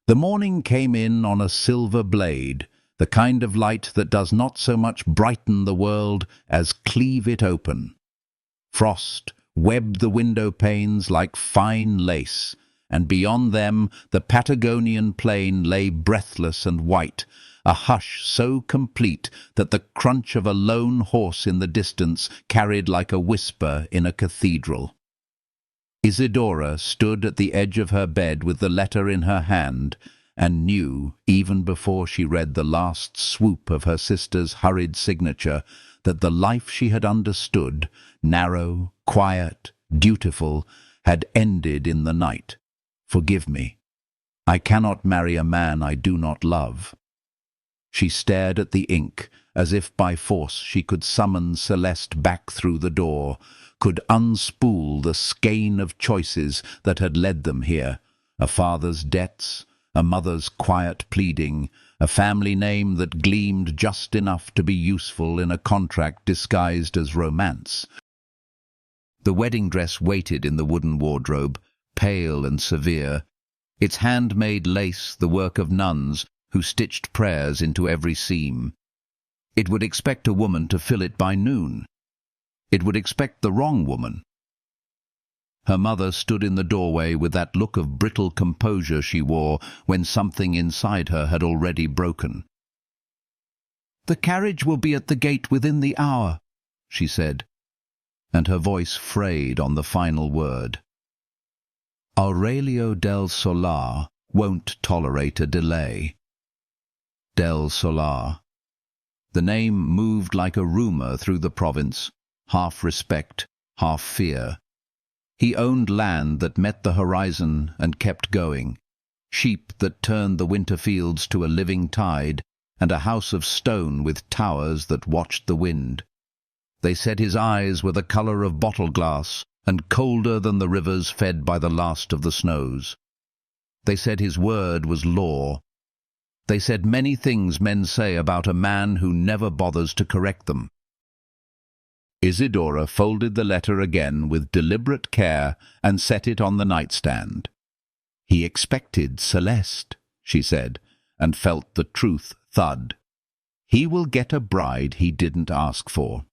The morning came in on a silver blade, the kind of light that does not so much brighten the world as cleave it open. Frost webbed the window panes like fine lace, and beyond them the Patagonian plain lay breathless and white, a hush so complete that the crunch of a lone horse in the distance carried like a whisper in a cathedral. Isidora stood at the edge of her bed with the letter in her hand, and knew, even before she read the last swoop of her sister's hurried signature, that the life she had understood, narrow, quiet, dutiful, had ended in the night. Forgive me. I cannot marry a man I do not love. She stared at the ink, as if by force she could summon Celeste back through the door, could unspool the skein of choices that had led them here, a father's debts, a mother's quiet pleading, a family name that gleamed just enough to be useful in a contract disguised as romance. The wedding dress waited in the wooden wardrobe, pale and severe, its handmade lace the work of nuns who stitched prayers into every seam. It would expect a woman to fill it by noon. It would expect the wrong woman. Her mother stood in the doorway with that look of brittle composure she wore when something inside her had already broken. "The carriage will be at the gate within the hour," she said, and her voice frayed on the final word. Aurelio del Solar won't tolerate a delay. Del Solar. The name moved like a rumor through the province, half respect, half fear. He owned land that met the horizon and kept going, sheep that turned the winter fields to a living tide, and a house of stone with towers that watched the wind. They said his eyes were the color of bottle glass and colder than the rivers fed by the last of the snows. They said his word was law. They said many things men say about a man who never bothers to correct them. Isidora folded the letter again with deliberate care and set it on the nightstand. "He expected Celeste," she said, and felt the truth thud. "He will get a bride he didn't ask for."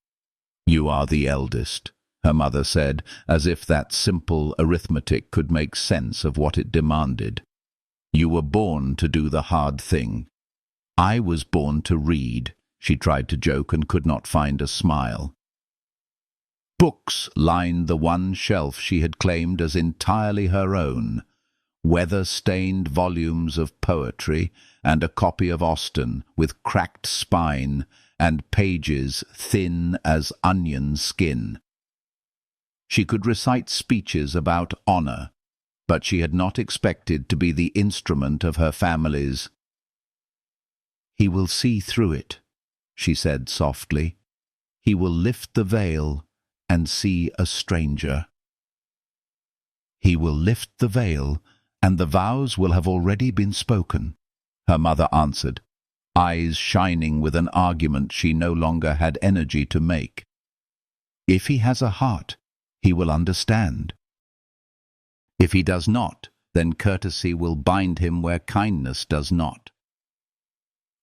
"You are the eldest," her mother said, as if that simple arithmetic could make sense of what it demanded. "You were born to do the hard thing. I was born to read," she tried to joke and could not find a smile. Books lined the one shelf she had claimed as entirely her own, weather-stained volumes of poetry and a copy of Austen with cracked spine and pages thin as onion skin. She could recite speeches about honor, but she had not expected to be the instrument of her family's. "He will see through it," she said softly. "He will lift the veil and see a stranger." "He will lift the veil, and the vows will have already been spoken," her mother answered, eyes shining with an argument she no longer had energy to make. "If he has a heart, he will understand. If he does not, then courtesy will bind him where kindness does not."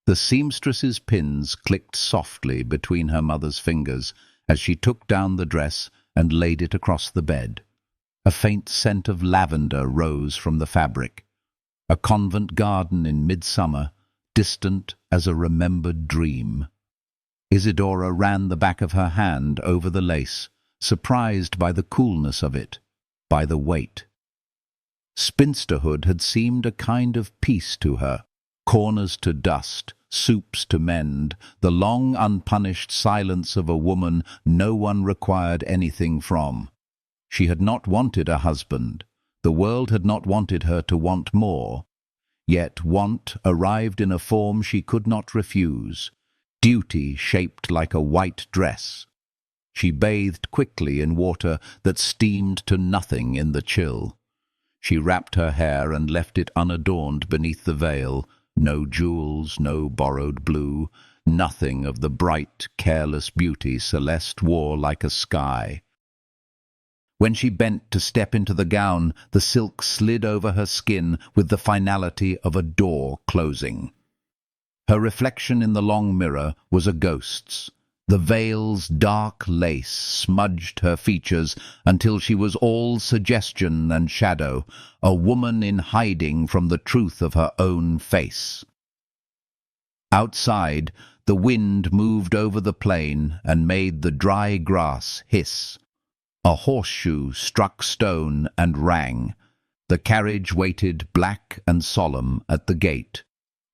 The seamstress's pins clicked softly between her mother's fingers as she took down the dress and laid it across the bed. A faint scent of lavender rose from the fabric. A convent garden in midsummer, distant as a remembered dream. Isidora ran the back of her hand over the lace, surprised by the coolness of it, by the weight. Spinsterhood had seemed a kind of peace to her, corners to dust, soups to mend, the long unpunished silence of a woman no one required anything from. She had not wanted a husband. The world had not wanted her to want more. Yet want arrived in a form she could not refuse, duty shaped like a white dress. She bathed quickly in water that steamed to nothing in the chill. She wrapped her hair and left it unadorned beneath the veil, no jewels, no borrowed blue, nothing of the bright, careless beauty Celeste wore like a sky. When she bent to step into the gown, the silk slid over her skin with the finality of a door closing. Her reflection in the long mirror was a ghost's. The veil's dark lace smudged her features until she was all suggestion and shadow, a woman in hiding from the truth of her own face. Outside, the wind moved over the plain and made the dry grass hiss. A horseshoe struck stone and rang. The carriage waited black and solemn at the gate.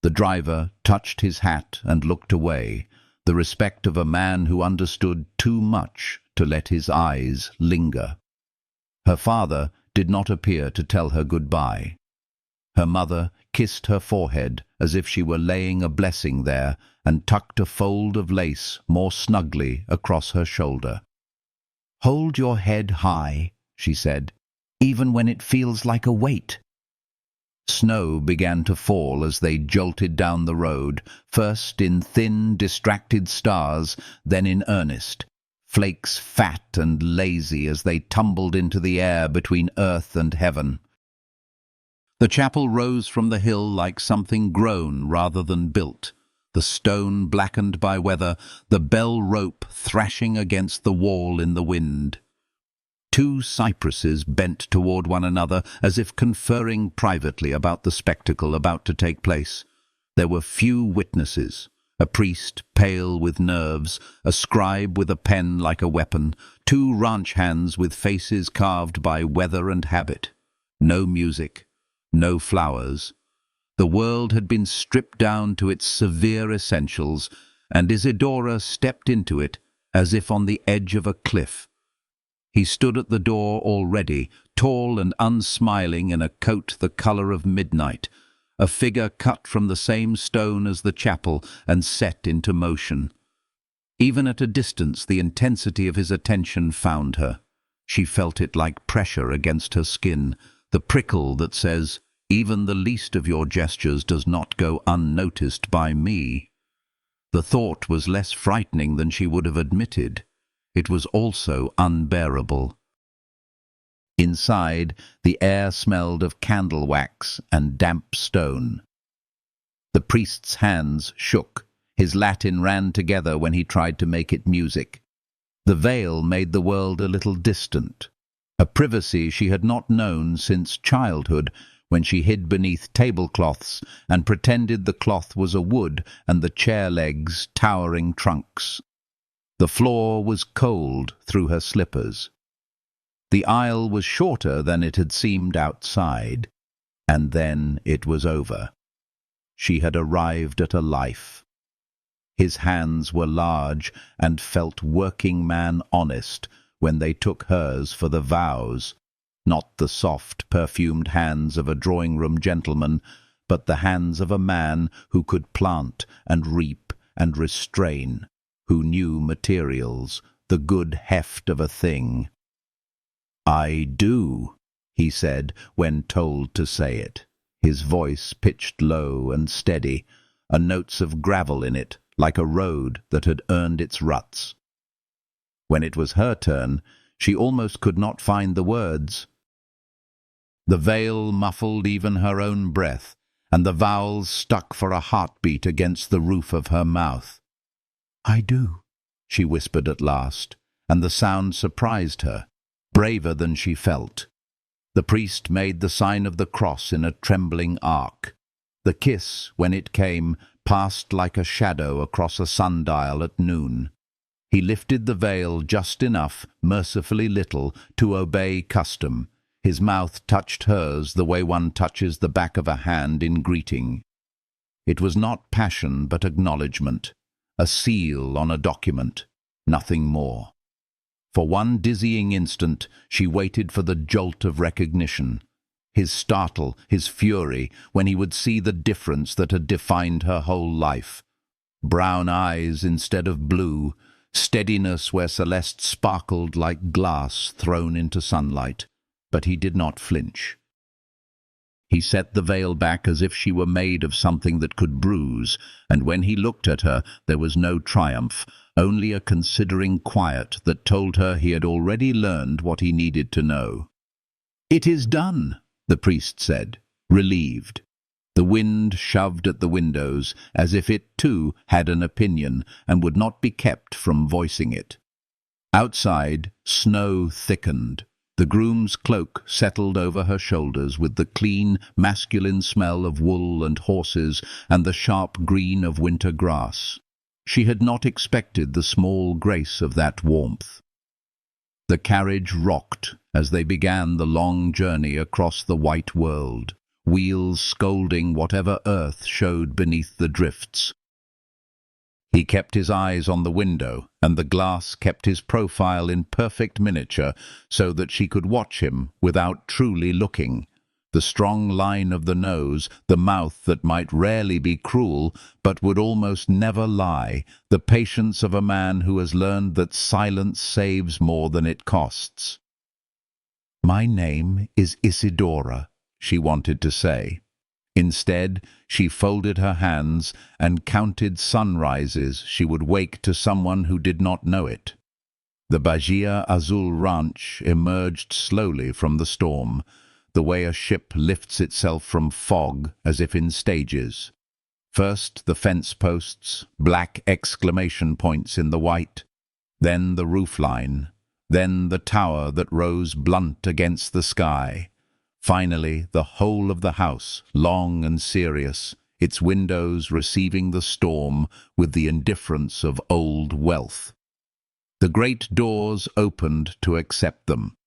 The driver touched his hat and looked away, the respect of a man who understood too much to let his eyes linger. Her father did not appear to tell her goodbye. Her mother kissed her forehead as if she were laying a blessing there and tucked a fold of lace more snugly across her shoulder. "Hold your head high," she said, "even when it feels like a weight." Snow began to fall as they jolted down the road, first in thin, distracted stars, then in earnest, flakes fat and lazy as they tumbled into the air between earth and heaven. The chapel rose from the hill like something grown rather than built, the stone blackened by weather, the bell rope thrashing against the wall in the wind. Two cypresses bent toward one another as if conferring privately about the spectacle about to take place. There were few witnesses, a priest pale with nerves, a scribe with a pen like a weapon, two ranch hands with faces carved by weather and habit. No music, no flowers. The world had been stripped down to its severe essentials, and Isidora stepped into it as if on the edge of a cliff. He stood at the door already, tall and unsmiling in a coat the colour of midnight, a figure cut from the same stone as the chapel and set into motion. Even at a distance, the intensity of his attention found her. She felt it like pressure against her skin, the prickle that says, "Even the least of your gestures does not go unnoticed by me." The thought was less frightening than she would have admitted. It was also unbearable. Inside, the air smelled of candle wax and damp stone. The priest's hands shook. His Latin ran together when he tried to make it music. The veil made the world a little distant, a privacy she had not known since childhood, when she hid beneath tablecloths and pretended the cloth was a wood and the chair legs towering trunks. The floor was cold through her slippers. The aisle was shorter than it had seemed outside, and then it was over. She had arrived at a life. His hands were large and felt working man honest when they took hers for the vows, not the soft, perfumed hands of a drawing-room gentleman, but the hands of a man who could plant and reap and restrain, who knew materials, the good heft of a thing. "I do," he said when told to say it, his voice pitched low and steady, a notes of gravel in it, like a road that had earned its ruts. When it was her turn, she almost could not find the words. The veil muffled even her own breath, and the vowels stuck for a heartbeat against the roof of her mouth. "I do," she whispered at last, and the sound surprised her, braver than she felt. The priest made the sign of the cross in a trembling arc. The kiss, when it came, passed like a shadow across a sundial at noon. He lifted the veil just enough, mercifully little, to obey custom. His mouth touched hers the way one touches the back of a hand in greeting. It was not passion but acknowledgement, a seal on a document, nothing more. For one dizzying instant she waited for the jolt of recognition, his startle, his fury, when he would see the difference that had defined her whole life. Brown eyes instead of blue, steadiness where Celeste sparkled like glass thrown into sunlight. But he did not flinch. He set the veil back as if she were made of something that could bruise, and when he looked at her there was no triumph, only a considering quiet that told her he had already learned what he needed to know. "It is done," the priest said, relieved. The wind shoved at the windows, as if it too had an opinion and would not be kept from voicing it. Outside, snow thickened. The groom's cloak settled over her shoulders with the clean, masculine smell of wool and horses and the sharp green of winter grass. She had not expected the small grace of that warmth. The carriage rocked as they began the long journey across the white world, wheels scolding whatever earth showed beneath the drifts. He kept his eyes on the window, and the glass kept his profile in perfect miniature so that she could watch him without truly looking. The strong line of the nose, the mouth that might rarely be cruel but would almost never lie, the patience of a man who has learned that silence saves more than it costs. "My name is Isidora," she wanted to say. Instead, she folded her hands and counted sunrises she would wake to someone who did not know it. The Bahia Azul ranch emerged slowly from the storm, the way a ship lifts itself from fog as if in stages. First the fence posts, black exclamation points in the white, then the roofline, then the tower that rose blunt against the sky. Finally, the whole of the house, long and serious, its windows receiving the storm with the indifference of old wealth. The great doors opened to accept them.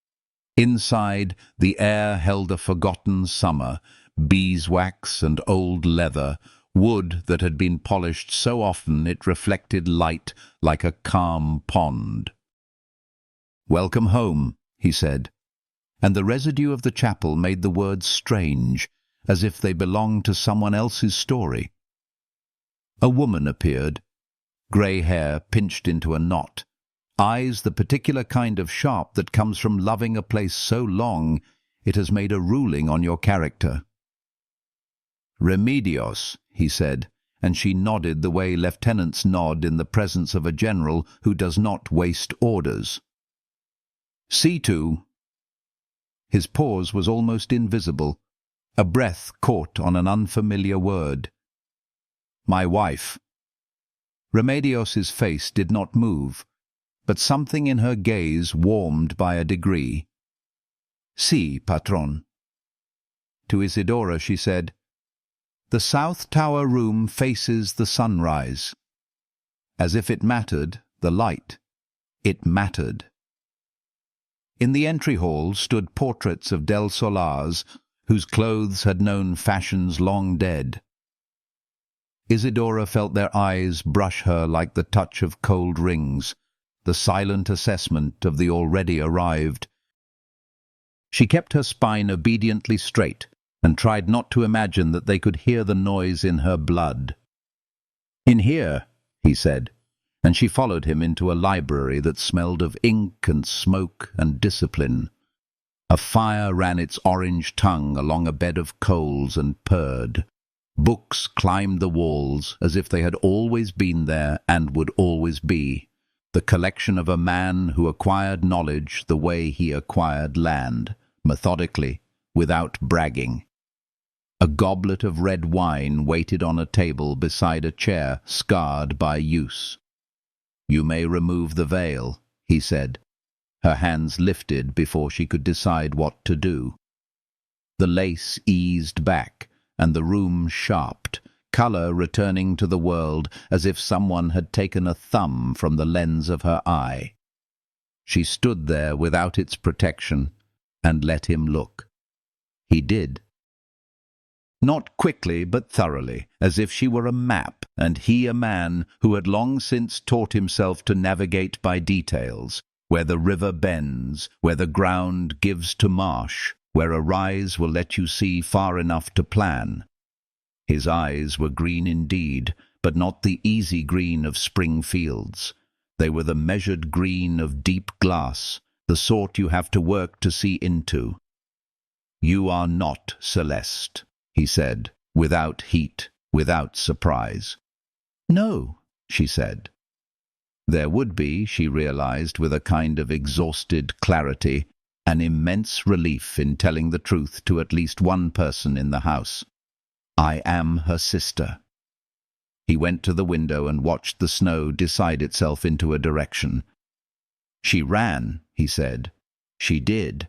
Inside, the air held a forgotten summer, beeswax and old leather, wood that had been polished so often it reflected light like a calm pond. "Welcome home," he said, and the residue of the chapel made the words strange, as if they belonged to someone else's story. A woman appeared, grey hair pinched into a knot, eyes the particular kind of sharp that comes from loving a place so long it has made a ruling on your character. "Remedios," he said, and she nodded the way lieutenants nod in the presence of a general who does not waste orders. "See to." His pause was almost invisible, a breath caught on an unfamiliar word. "My wife." Remedios's face did not move, but something in her gaze warmed by a degree. "Si, patron." To Isidora she said, "The south tower room faces the sunrise." As if it mattered, the light. It mattered. In the entry hall stood portraits of Del Solars, whose clothes had known fashions long dead. Isidora felt their eyes brush her like the touch of cold rings, the silent assessment of the already arrived. She kept her spine obediently straight and tried not to imagine that they could hear the noise in her blood. "In here," he said, and she followed him into a library that smelled of ink and smoke and discipline. A fire ran its orange tongue along a bed of coals and purred. Books climbed the walls as if they had always been there and would always be, the collection of a man who acquired knowledge the way he acquired land, methodically, without bragging. A goblet of red wine waited on a table beside a chair scarred by use. "You may remove the veil," he said. Her hands lifted before she could decide what to do. The lace eased back, and the room sharped, colour returning to the world as if someone had taken a thumb from the lens of her eye. She stood there without its protection and let him look. He did. Not quickly but thoroughly, as if she were a map, and he a man who had long since taught himself to navigate by details, where the river bends, where the ground gives to marsh, where a rise will let you see far enough to plan. His eyes were green indeed, but not the easy green of spring fields. They were the measured green of deep glass, the sort you have to work to see into. "You are not Celeste," he said, without heat, without surprise. "No," she said. There would be, she realized with a kind of exhausted clarity, an immense relief in telling the truth to at least one person in the house. "I am her sister." He went to the window and watched the snow decide itself into a direction. "She ran," he said. "She did.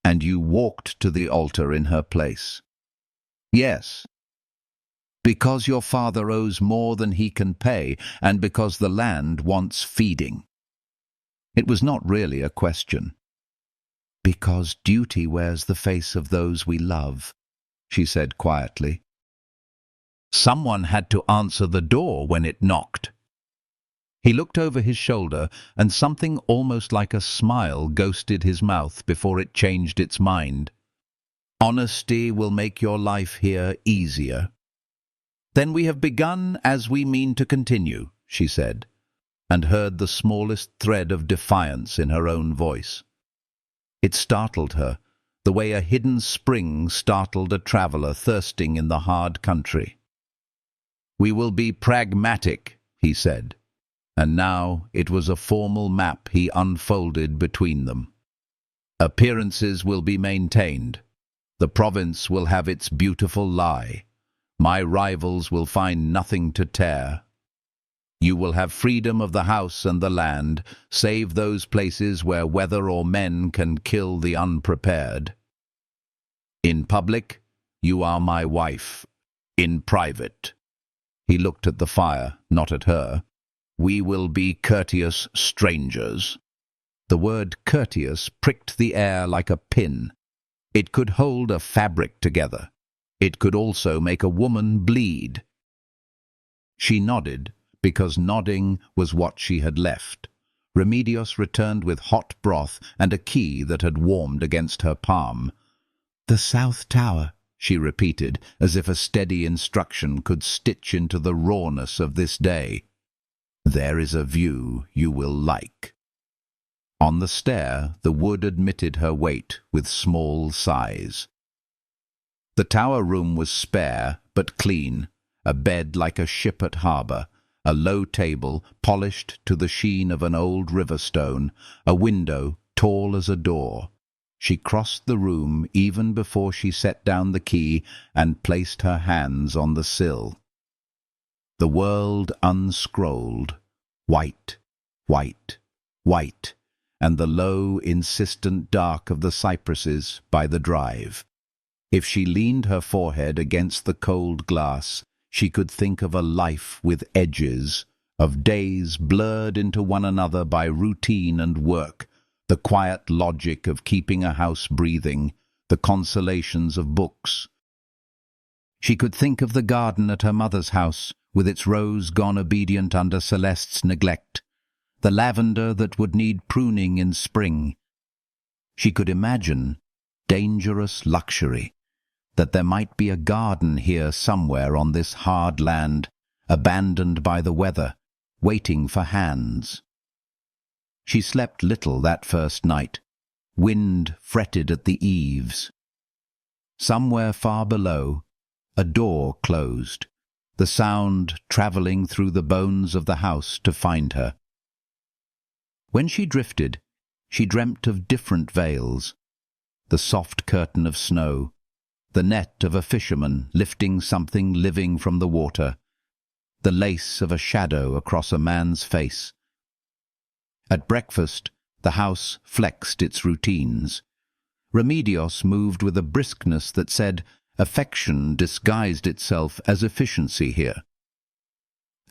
And you walked to the altar in her place." "Yes. Because your father owes more than he can pay, and because the land wants feeding." It was not really a question. "Because duty wears the face of those we love," she said quietly. Someone had to answer the door when it knocked. He looked over his shoulder, and something almost like a smile ghosted his mouth before it changed its mind. "Honesty will make your life here easier." "Then we have begun as we mean to continue," she said, and heard the smallest thread of defiance in her own voice. It startled her, the way a hidden spring startled a traveler thirsting in the hard country. "We will be pragmatic," he said, and now it was a formal map he unfolded between them. "Appearances will be maintained. The province will have its beautiful lie. My rivals will find nothing to tear. You will have freedom of the house and the land, save those places where weather or men can kill the unprepared. In public, you are my wife. In private," he looked at the fire, not at her, "we will be courteous strangers." The word courteous pricked the air like a pin. It could hold a fabric together. It could also make a woman bleed. She nodded, because nodding was what she had left. Remedios returned with hot broth and a key that had warmed against her palm. "The South Tower," she repeated, as if a steady instruction could stitch into the rawness of this day. "There is a view you will like." On the stair, the wood admitted her weight with small sighs. The tower room was spare, but clean, a bed like a ship at harbour, a low table, polished to the sheen of an old river stone, a window tall as a door. She crossed the room even before she set down the key and placed her hands on the sill. The world unscrolled, white, white, white, and the low, insistent dark of the cypresses by the drive. If she leaned her forehead against the cold glass, she could think of a life with edges, of days blurred into one another by routine and work, the quiet logic of keeping a house breathing, the consolations of books. She could think of the garden at her mother's house, with its rose gone obedient under Celeste's neglect, the lavender that would need pruning in spring. She could imagine dangerous luxury, that there might be a garden here somewhere on this hard land, abandoned by the weather, waiting for hands. She slept little that first night. Wind fretted at the eaves. Somewhere far below, a door closed, the sound travelling through the bones of the house to find her. When she drifted, she dreamt of different veils, the soft curtain of snow, the net of a fisherman lifting something living from the water, the lace of a shadow across a man's face. At breakfast, the house flexed its routines. Remedios moved with a briskness that said affection disguised itself as efficiency here.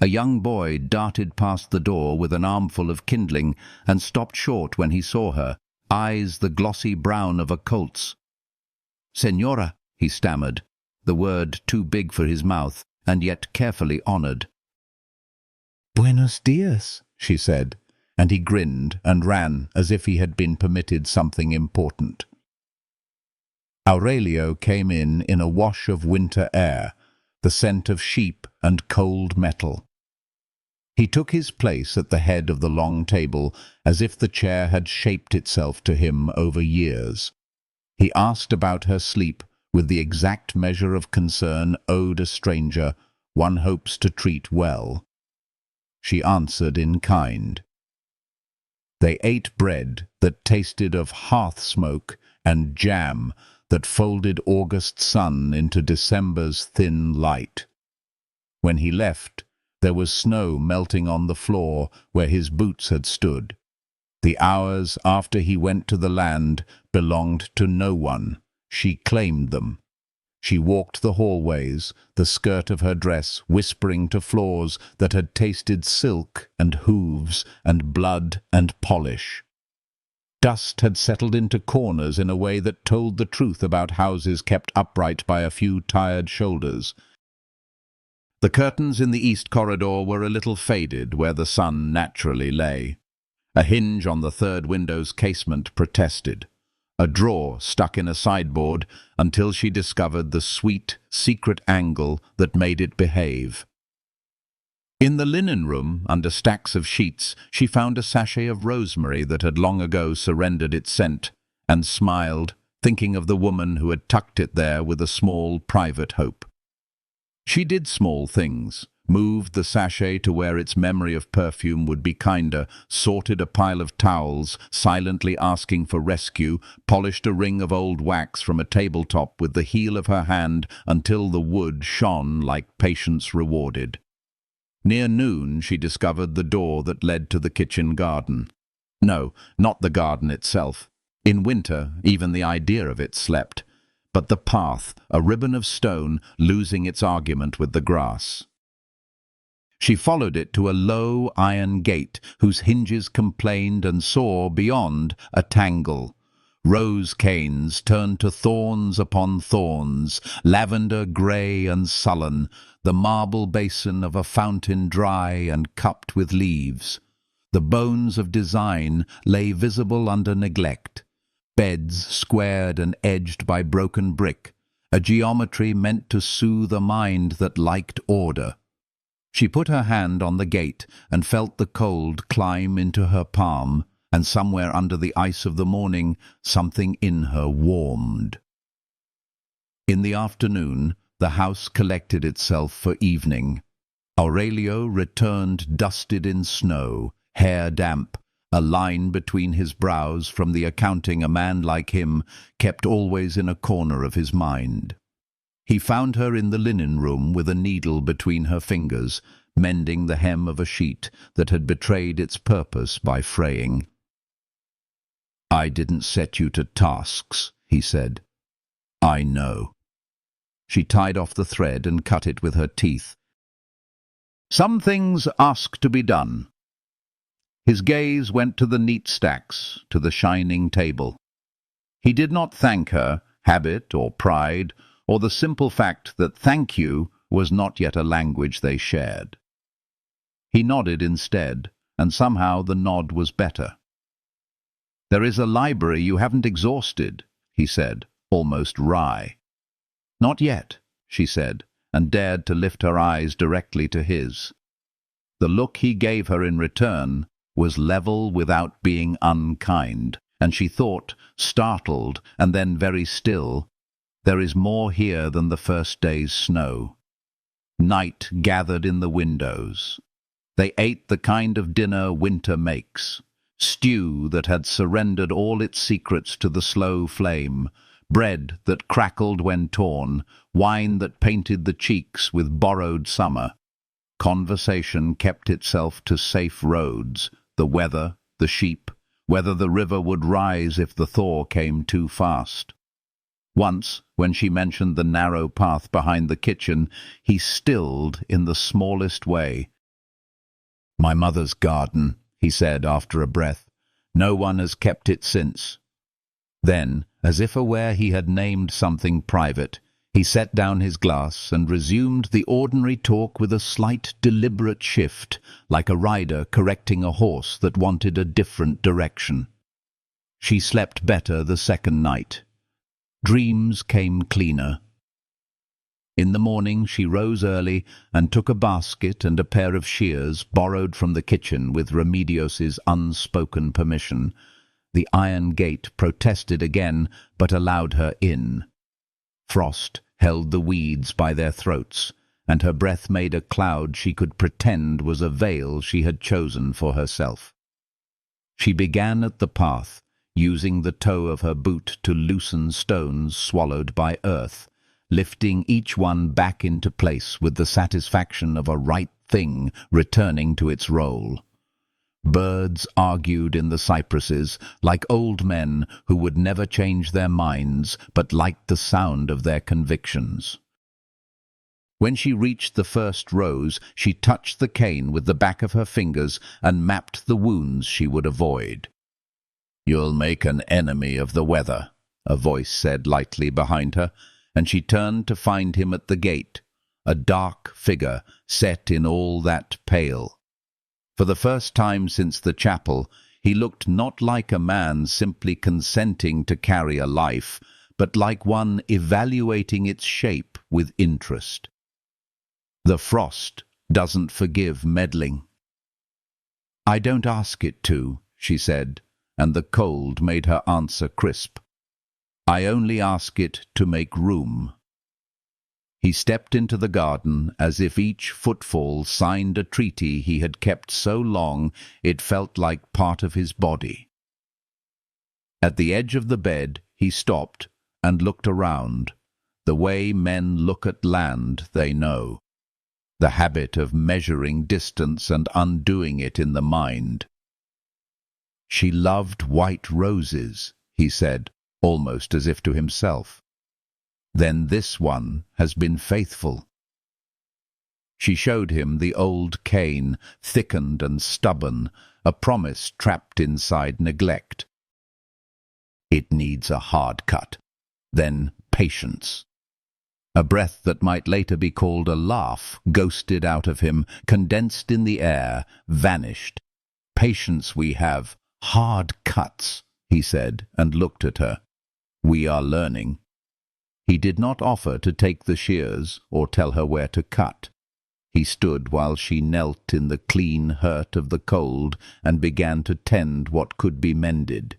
A young boy darted past the door with an armful of kindling and stopped short when he saw her, eyes the glossy brown of a colt's. "Señora," he stammered, the word too big for his mouth and yet carefully honoured. "Buenos dias," she said, and he grinned and ran as if he had been permitted something important. Aurelio came in a wash of winter air, the scent of sheep and cold metal. He took his place at the head of the long table as if the chair had shaped itself to him over years. He asked about her sleep with the exact measure of concern owed a stranger one hopes to treat well. She answered in kind. They ate bread that tasted of hearth smoke and jam that folded August sun into December's thin light. When he left, there was snow melting on the floor where his boots had stood. The hours after he went to the land belonged to no one. She claimed them. She walked the hallways, the skirt of her dress whispering to floors that had tasted silk and hooves and blood and polish. Dust had settled into corners in a way that told the truth about houses kept upright by a few tired shoulders. The curtains in the east corridor were a little faded where the sun naturally lay. A hinge on the third window's casement protested. A drawer stuck in a sideboard until she discovered the sweet, secret angle that made it behave. In the linen room, under stacks of sheets, she found a sachet of rosemary that had long ago surrendered its scent, and smiled, thinking of the woman who had tucked it there with a small, private hope. She did small things, moved the sachet to where its memory of perfume would be kinder, sorted a pile of towels, silently asking for rescue, polished a ring of old wax from a tabletop with the heel of her hand until the wood shone like patience rewarded. Near noon she discovered the door that led to the kitchen garden. No, not the garden itself. In winter, even the idea of it slept. But the path, a ribbon of stone, losing its argument with the grass. She followed it to a low iron gate whose hinges complained and saw, beyond, a tangle. Rose canes turned to thorns upon thorns, lavender grey and sullen, the marble basin of a fountain dry and cupped with leaves. The bones of design lay visible under neglect. Beds squared and edged by broken brick, a geometry meant to soothe a mind that liked order. She put her hand on the gate and felt the cold climb into her palm, and somewhere under the ice of the morning, something in her warmed. In the afternoon, the house collected itself for evening. Aurelio returned dusted in snow, hair damp, a line between his brows from the accounting a man like him kept always in a corner of his mind. He found her in the linen room with a needle between her fingers, mending the hem of a sheet that had betrayed its purpose by fraying. "I didn't set you to tasks," he said. "I know." She tied off the thread and cut it with her teeth. "Some things ask to be done." His gaze went to the neat stacks, to the shining table. He did not thank her, habit or pride, or the simple fact that thank you was not yet a language they shared. He nodded instead, and somehow the nod was better. "There is a library you haven't exhausted," he said, almost wry. "Not yet," she said, and dared to lift her eyes directly to his. The look he gave her in return was level without being unkind, and she thought, startled and then very still, there is more here than the first day's snow. Night gathered in the windows. They ate the kind of dinner winter makes, stew that had surrendered all its secrets to the slow flame, bread that crackled when torn, wine that painted the cheeks with borrowed summer. Conversation kept itself to safe roads, the weather, the sheep, whether the river would rise if the thaw came too fast. Once, when she mentioned the narrow path behind the kitchen, he stilled in the smallest way. "My mother's garden," he said after a breath. "No one has kept it since." Then, as if aware he had named something private, he set down his glass and resumed the ordinary talk with a slight, deliberate shift, like a rider correcting a horse that wanted a different direction. She slept better the second night. Dreams came cleaner. In the morning she rose early and took a basket and a pair of shears borrowed from the kitchen with Remedios's unspoken permission. The iron gate protested again, but allowed her in. Frost held the weeds by their throats, and her breath made a cloud she could pretend was a veil she had chosen for herself. She began at the path, using the toe of her boot to loosen stones swallowed by earth, lifting each one back into place with the satisfaction of a right thing returning to its role. Birds argued in the cypresses, like old men who would never change their minds but liked the sound of their convictions. When she reached the first rose, she touched the cane with the back of her fingers and mapped the wounds she would avoid. "You'll make an enemy of the weather," a voice said lightly behind her, and she turned to find him at the gate, a dark figure set in all that pale. For the first time since the chapel, he looked not like a man simply consenting to carry a life, but like one evaluating its shape with interest. The frost doesn't forgive meddling. "I don't ask it to," she said, and the cold made her answer crisp. "I only ask it to make room." He stepped into the garden as if each footfall signed a treaty he had kept so long it felt like part of his body. At the edge of the bed he stopped and looked around, the way men look at land they know, the habit of measuring distance and undoing it in the mind. "She loved white roses," he said, almost as if to himself. "Then this one has been faithful." She showed him the old cane, thickened and stubborn, a promise trapped inside neglect. "It needs a hard cut, then patience." A breath that might later be called a laugh ghosted out of him, condensed in the air, vanished. "Patience we have, hard cuts," he said, and looked at her. "We are learning." He did not offer to take the shears or tell her where to cut. He stood while she knelt in the clean hurt of the cold and began to tend what could be mended.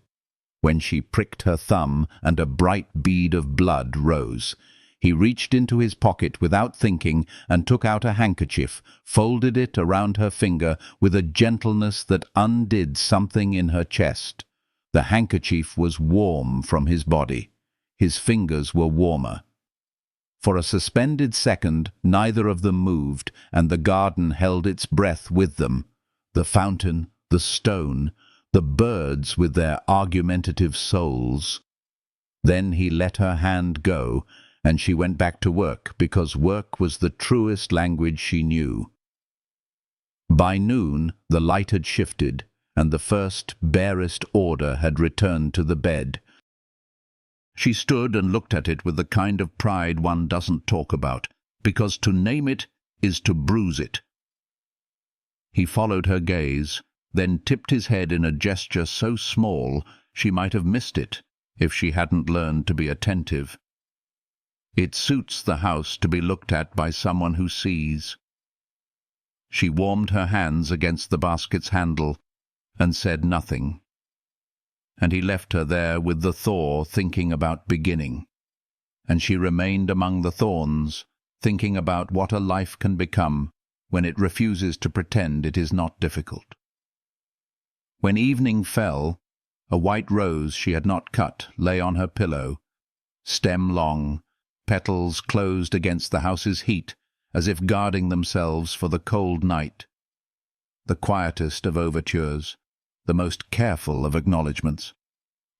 When she pricked her thumb and a bright bead of blood rose, he reached into his pocket without thinking and took out a handkerchief, folded it around her finger with a gentleness that undid something in her chest. The handkerchief was warm from his body. His fingers were warmer. For a suspended second, neither of them moved, and the garden held its breath with them. The fountain, the stone, the birds with their argumentative souls. Then he let her hand go, and she went back to work, because work was the truest language she knew. By noon, the light had shifted, and the first, barest order had returned to the bed. She stood and looked at it with the kind of pride one doesn't talk about, because to name it is to bruise it. He followed her gaze, then tipped his head in a gesture so small she might have missed it if she hadn't learned to be attentive. It suits the house to be looked at by someone who sees. She warmed her hands against the basket's handle and said nothing. And he left her there with the thaw, thinking about beginning. And she remained among the thorns, thinking about what a life can become when it refuses to pretend it is not difficult. When evening fell, a white rose she had not cut lay on her pillow, stem long, petals closed against the house's heat, as if guarding themselves for the cold night. The quietest of overtures, the most careful of acknowledgments.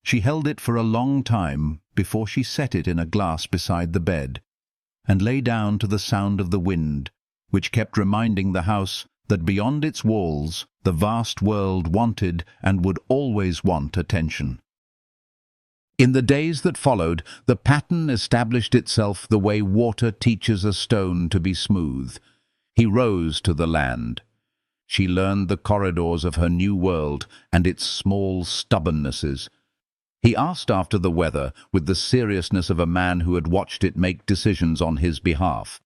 She held it for a long time before she set it in a glass beside the bed, and lay down to the sound of the wind, which kept reminding the house that beyond its walls the vast world wanted and would always want attention. In the days that followed, the pattern established itself the way water teaches a stone to be smooth. He rose to the land. She learned the corridors of her new world and its small stubbornnesses. He asked after the weather with the seriousness of a man who had watched it make decisions on his behalf.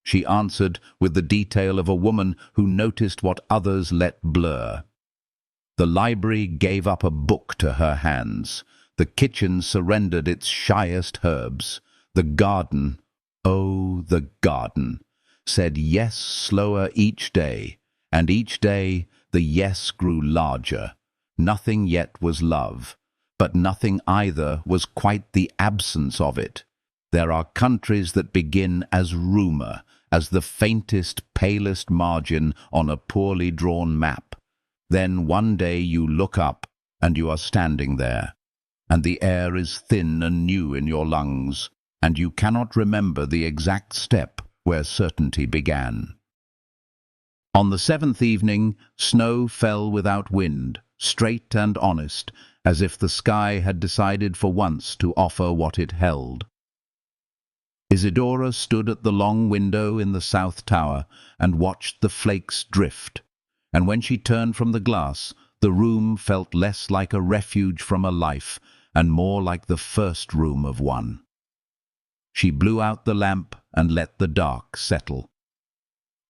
She answered with the detail of a woman who noticed what others let blur. The library gave up a book to her hands. The kitchen surrendered its shyest herbs. The garden, oh, the garden, said yes slower each day, and each day the yes grew larger. Nothing yet was love, but nothing either was quite the absence of it. There are countries that begin as rumour, as the faintest, palest margin on a poorly drawn map. Then one day you look up, and you are standing there, and the air is thin and new in your lungs, and you cannot remember the exact step where certainty began. On the 7th evening, snow fell without wind, straight and honest, as if the sky had decided for once to offer what it held. Isidora stood at the long window in the south tower and watched the flakes drift, and when she turned from the glass, the room felt less like a refuge from a life and more like the first room of one. She blew out the lamp and let the dark settle.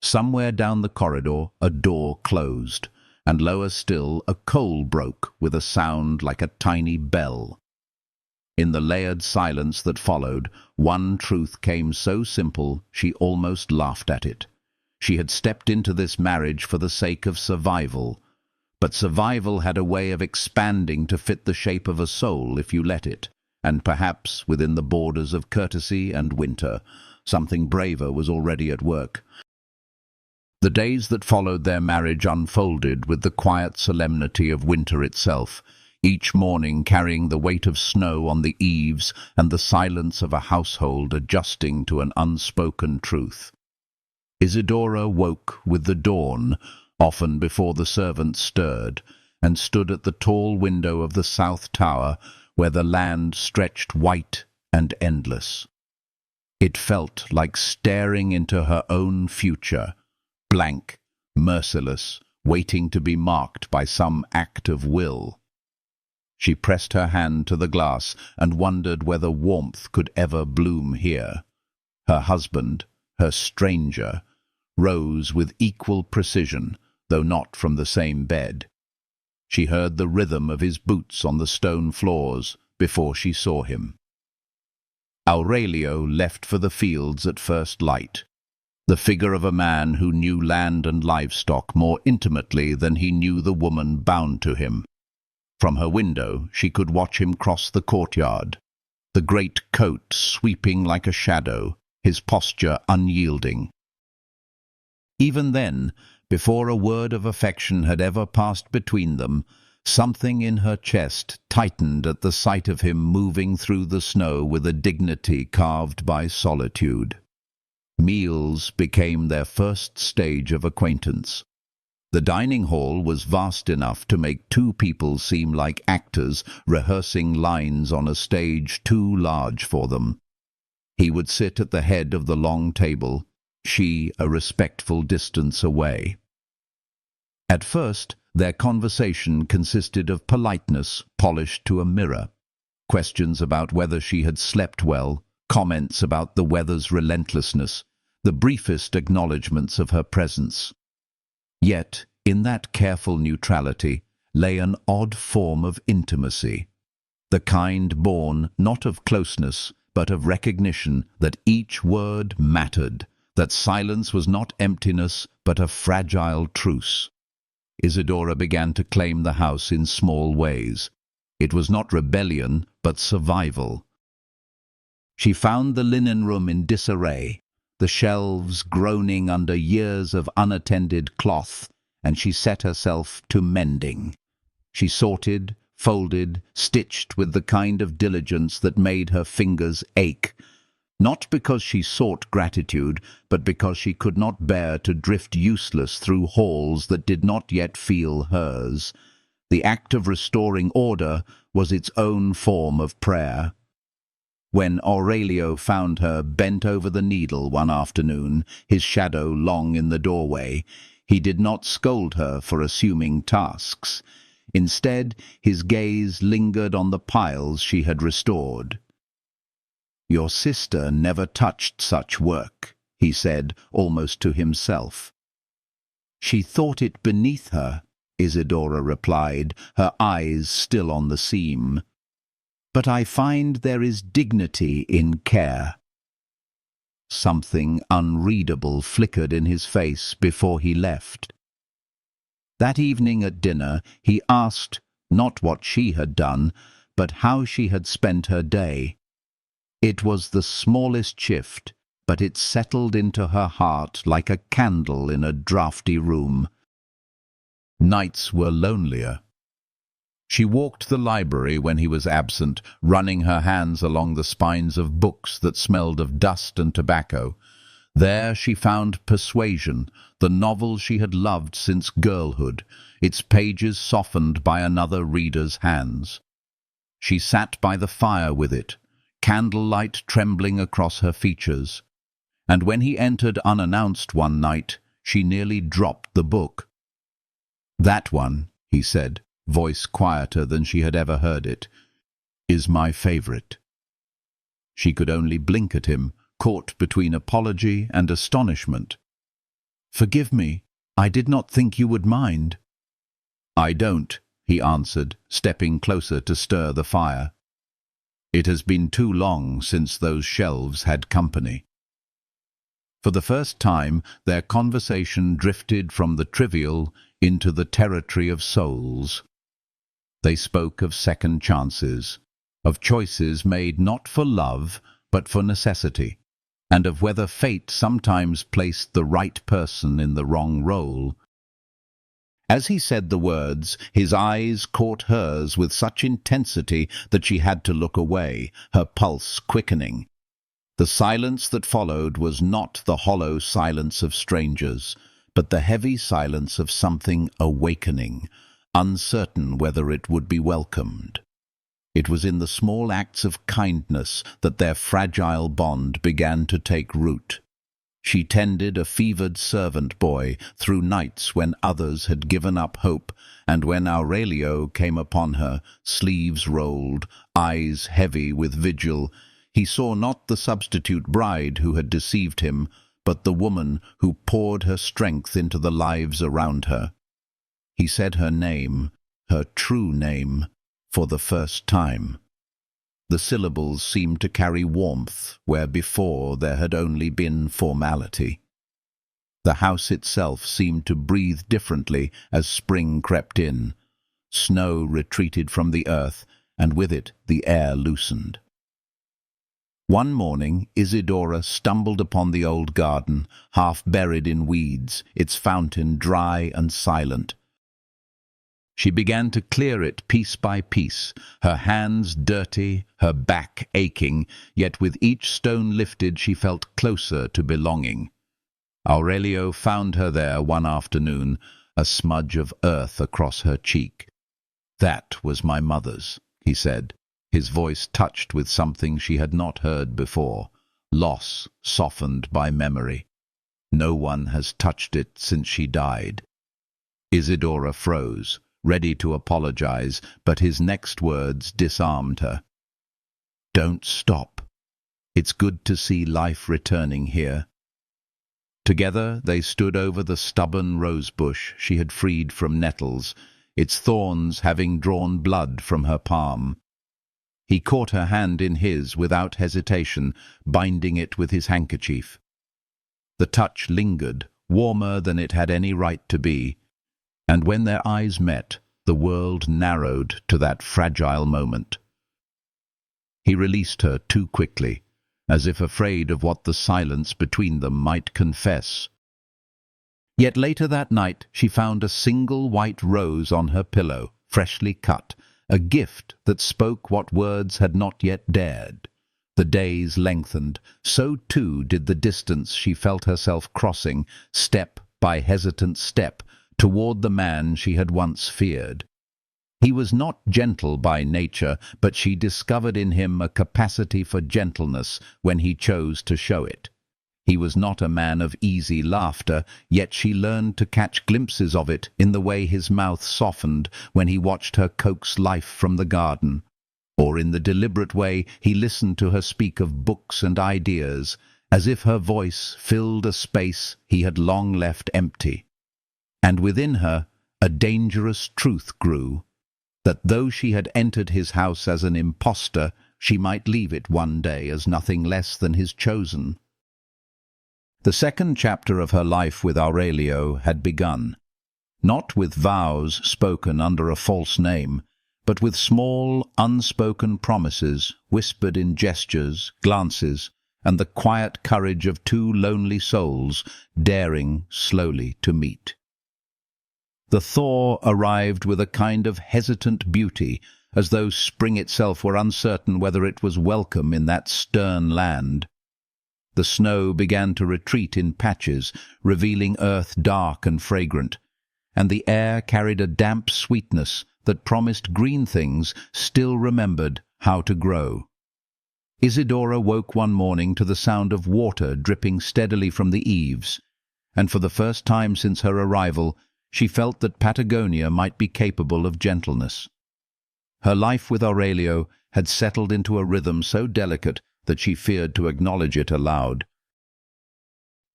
Somewhere down the corridor a door closed, and lower still a coal broke with a sound like a tiny bell. In the layered silence that followed, one truth came so simple she almost laughed at it. She had stepped into this marriage for the sake of survival, but survival had a way of expanding to fit the shape of a soul if you let it, and perhaps, within the borders of courtesy and winter, something braver was already at work. The days that followed their marriage unfolded with the quiet solemnity of winter itself, each morning carrying the weight of snow on the eaves and the silence of a household adjusting to an unspoken truth. Isidora woke with the dawn, often before the servants stirred, and stood at the tall window of the south tower where the land stretched white and endless. It felt like staring into her own future, blank, merciless, waiting to be marked by some act of will. She pressed her hand to the glass and wondered whether warmth could ever bloom here. Her husband, her stranger, rose with equal precision, though not from the same bed. She heard the rhythm of his boots on the stone floors before she saw him. Aurelio left for the fields at first light, the figure of a man who knew land and livestock more intimately than he knew the woman bound to him. From her window she could watch him cross the courtyard, the great coat sweeping like a shadow, his posture unyielding. Even then, before a word of affection had ever passed between them, something in her chest tightened at the sight of him moving through the snow with a dignity carved by solitude. Meals became their first stage of acquaintance. The dining hall was vast enough to make two people seem like actors rehearsing lines on a stage too large for them. He would sit at the head of the long table, she a respectful distance away. At first, their conversation consisted of politeness polished to a mirror, questions about whether she had slept well, comments about the weather's relentlessness, the briefest acknowledgments of her presence. Yet, in that careful neutrality, lay an odd form of intimacy, the kind born not of closeness, but of recognition that each word mattered, that silence was not emptiness, but a fragile truce. Isidora began to claim the house in small ways. It was not rebellion, but survival. She found the linen room in disarray, the shelves groaning under years of unattended cloth, and she set herself to mending. She sorted, folded, stitched with the kind of diligence that made her fingers ache, not because she sought gratitude, but because she could not bear to drift useless through halls that did not yet feel hers. The act of restoring order was its own form of prayer. When Aurelio found her bent over the needle one afternoon, his shadow long in the doorway, he did not scold her for assuming tasks. Instead, his gaze lingered on the piles she had restored. "Your sister never touched such work," he said, almost to himself. "She thought it beneath her," Isidora replied, her eyes still on the seam. "But I find there is dignity in care." Something unreadable flickered in his face before he left. That evening at dinner he asked not what she had done, but how she had spent her day. It was the smallest shift, but it settled into her heart like a candle in a draughty room. Nights were lonelier. She walked the library when he was absent, running her hands along the spines of books that smelled of dust and tobacco. There she found Persuasion, the novel she had loved since girlhood, its pages softened by another reader's hands. She sat by the fire with it, candlelight trembling across her features. And when he entered unannounced one night, she nearly dropped the book. "That one," he said, voice quieter than she had ever heard it, "is my favorite." She could only blink at him, caught between apology and astonishment. "Forgive me, I did not think you would mind." "I don't," he answered, stepping closer to stir the fire. "It has been too long since those shelves had company." For the first time, their conversation drifted from the trivial into the territory of souls. They spoke of second chances, of choices made not for love, but for necessity, and of whether fate sometimes placed the right person in the wrong role. As he said the words, his eyes caught hers with such intensity that she had to look away, her pulse quickening. The silence that followed was not the hollow silence of strangers, but the heavy silence of something awakening, uncertain whether it would be welcomed. It was in the small acts of kindness that their fragile bond began to take root. She tended a fevered servant boy through nights when others had given up hope, and when Aurelio came upon her, sleeves rolled, eyes heavy with vigil, he saw not the substitute bride who had deceived him, but the woman who poured her strength into the lives around her. He said her name, her true name, for the first time. The syllables seemed to carry warmth where before there had only been formality. The house itself seemed to breathe differently as spring crept in. Snow retreated from the earth, and with it the air loosened. One morning Isidora stumbled upon the old garden, half buried in weeds, its fountain dry and silent. She began to clear it piece by piece, her hands dirty, her back aching, yet with each stone lifted she felt closer to belonging. Aurelio found her there one afternoon, a smudge of earth across her cheek. "That was my mother's," he said, his voice touched with something she had not heard before, loss softened by memory. "No one has touched it since she died." Isidora froze, ready to apologize, but his next words disarmed her. "Don't stop. It's good to see life returning here." Together they stood over the stubborn rosebush she had freed from nettles, its thorns having drawn blood from her palm. He caught her hand in his without hesitation, binding it with his handkerchief. The touch lingered, warmer than it had any right to be, and when their eyes met, the world narrowed to that fragile moment. He released her too quickly, as if afraid of what the silence between them might confess. Yet later that night she found a single white rose on her pillow, freshly cut, a gift that spoke what words had not yet dared. The days lengthened, so too did the distance she felt herself crossing, step by hesitant step, toward the man she had once feared. He was not gentle by nature, but she discovered in him a capacity for gentleness when he chose to show it. He was not a man of easy laughter, yet she learned to catch glimpses of it in the way his mouth softened when he watched her coax life from the garden, or in the deliberate way he listened to her speak of books and ideas, as if her voice filled a space he had long left empty. And within her, a dangerous truth grew, that though she had entered his house as an impostor, she might leave it one day as nothing less than his chosen. The second chapter of her life with Aurelio had begun, not with vows spoken under a false name, but with small, unspoken promises, whispered in gestures, glances, and the quiet courage of two lonely souls daring slowly to meet. The thaw arrived with a kind of hesitant beauty, as though spring itself were uncertain whether it was welcome in that stern land. The snow began to retreat in patches, revealing earth dark and fragrant, and the air carried a damp sweetness that promised green things still remembered how to grow. Isidora woke one morning to the sound of water dripping steadily from the eaves, and for the first time since her arrival, she felt that Patagonia might be capable of gentleness. Her life with Aurelio had settled into a rhythm so delicate that she feared to acknowledge it aloud.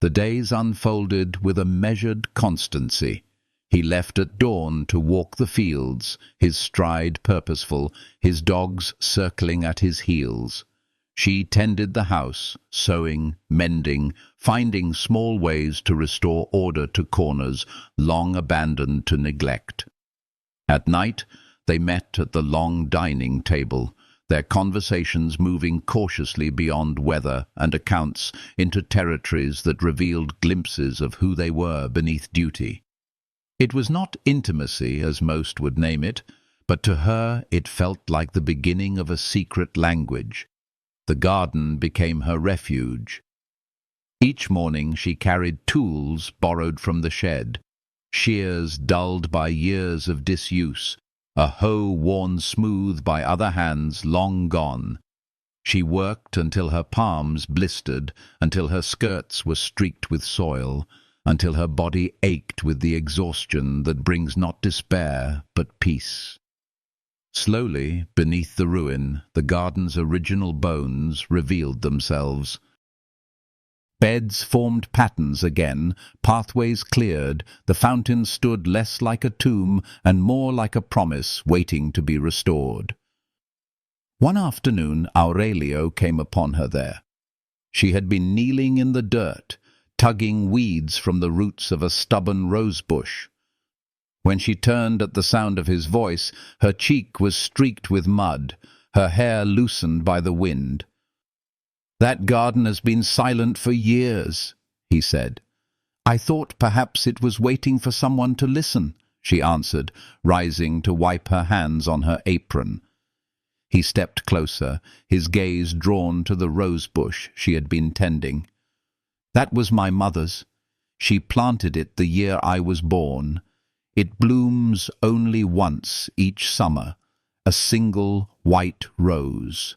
The days unfolded with a measured constancy. He left at dawn to walk the fields, his stride purposeful, his dogs circling at his heels. She tended the house, sewing, mending, finding small ways to restore order to corners long abandoned to neglect. At night, they met at the long dining table, their conversations moving cautiously beyond weather and accounts into territories that revealed glimpses of who they were beneath duty. It was not intimacy, as most would name it, but to her it felt like the beginning of a secret language. The garden became her refuge. Each morning she carried tools borrowed from the shed, shears dulled by years of disuse, a hoe worn smooth by other hands long gone. She worked until her palms blistered, until her skirts were streaked with soil, until her body ached with the exhaustion that brings not despair, but peace. Slowly, beneath the ruin, the garden's original bones revealed themselves. Beds formed patterns again, pathways cleared, the fountain stood less like a tomb and more like a promise waiting to be restored. One afternoon Aurelio came upon her there. She had been kneeling in the dirt, tugging weeds from the roots of a stubborn rose bush. When she turned at the sound of his voice, her cheek was streaked with mud, her hair loosened by the wind. "That garden has been silent for years," he said. "I thought perhaps it was waiting for someone to listen," she answered, rising to wipe her hands on her apron. He stepped closer, his gaze drawn to the rose bush she had been tending. "That was my mother's. She planted it the year I was born. It blooms only once each summer, a single white rose."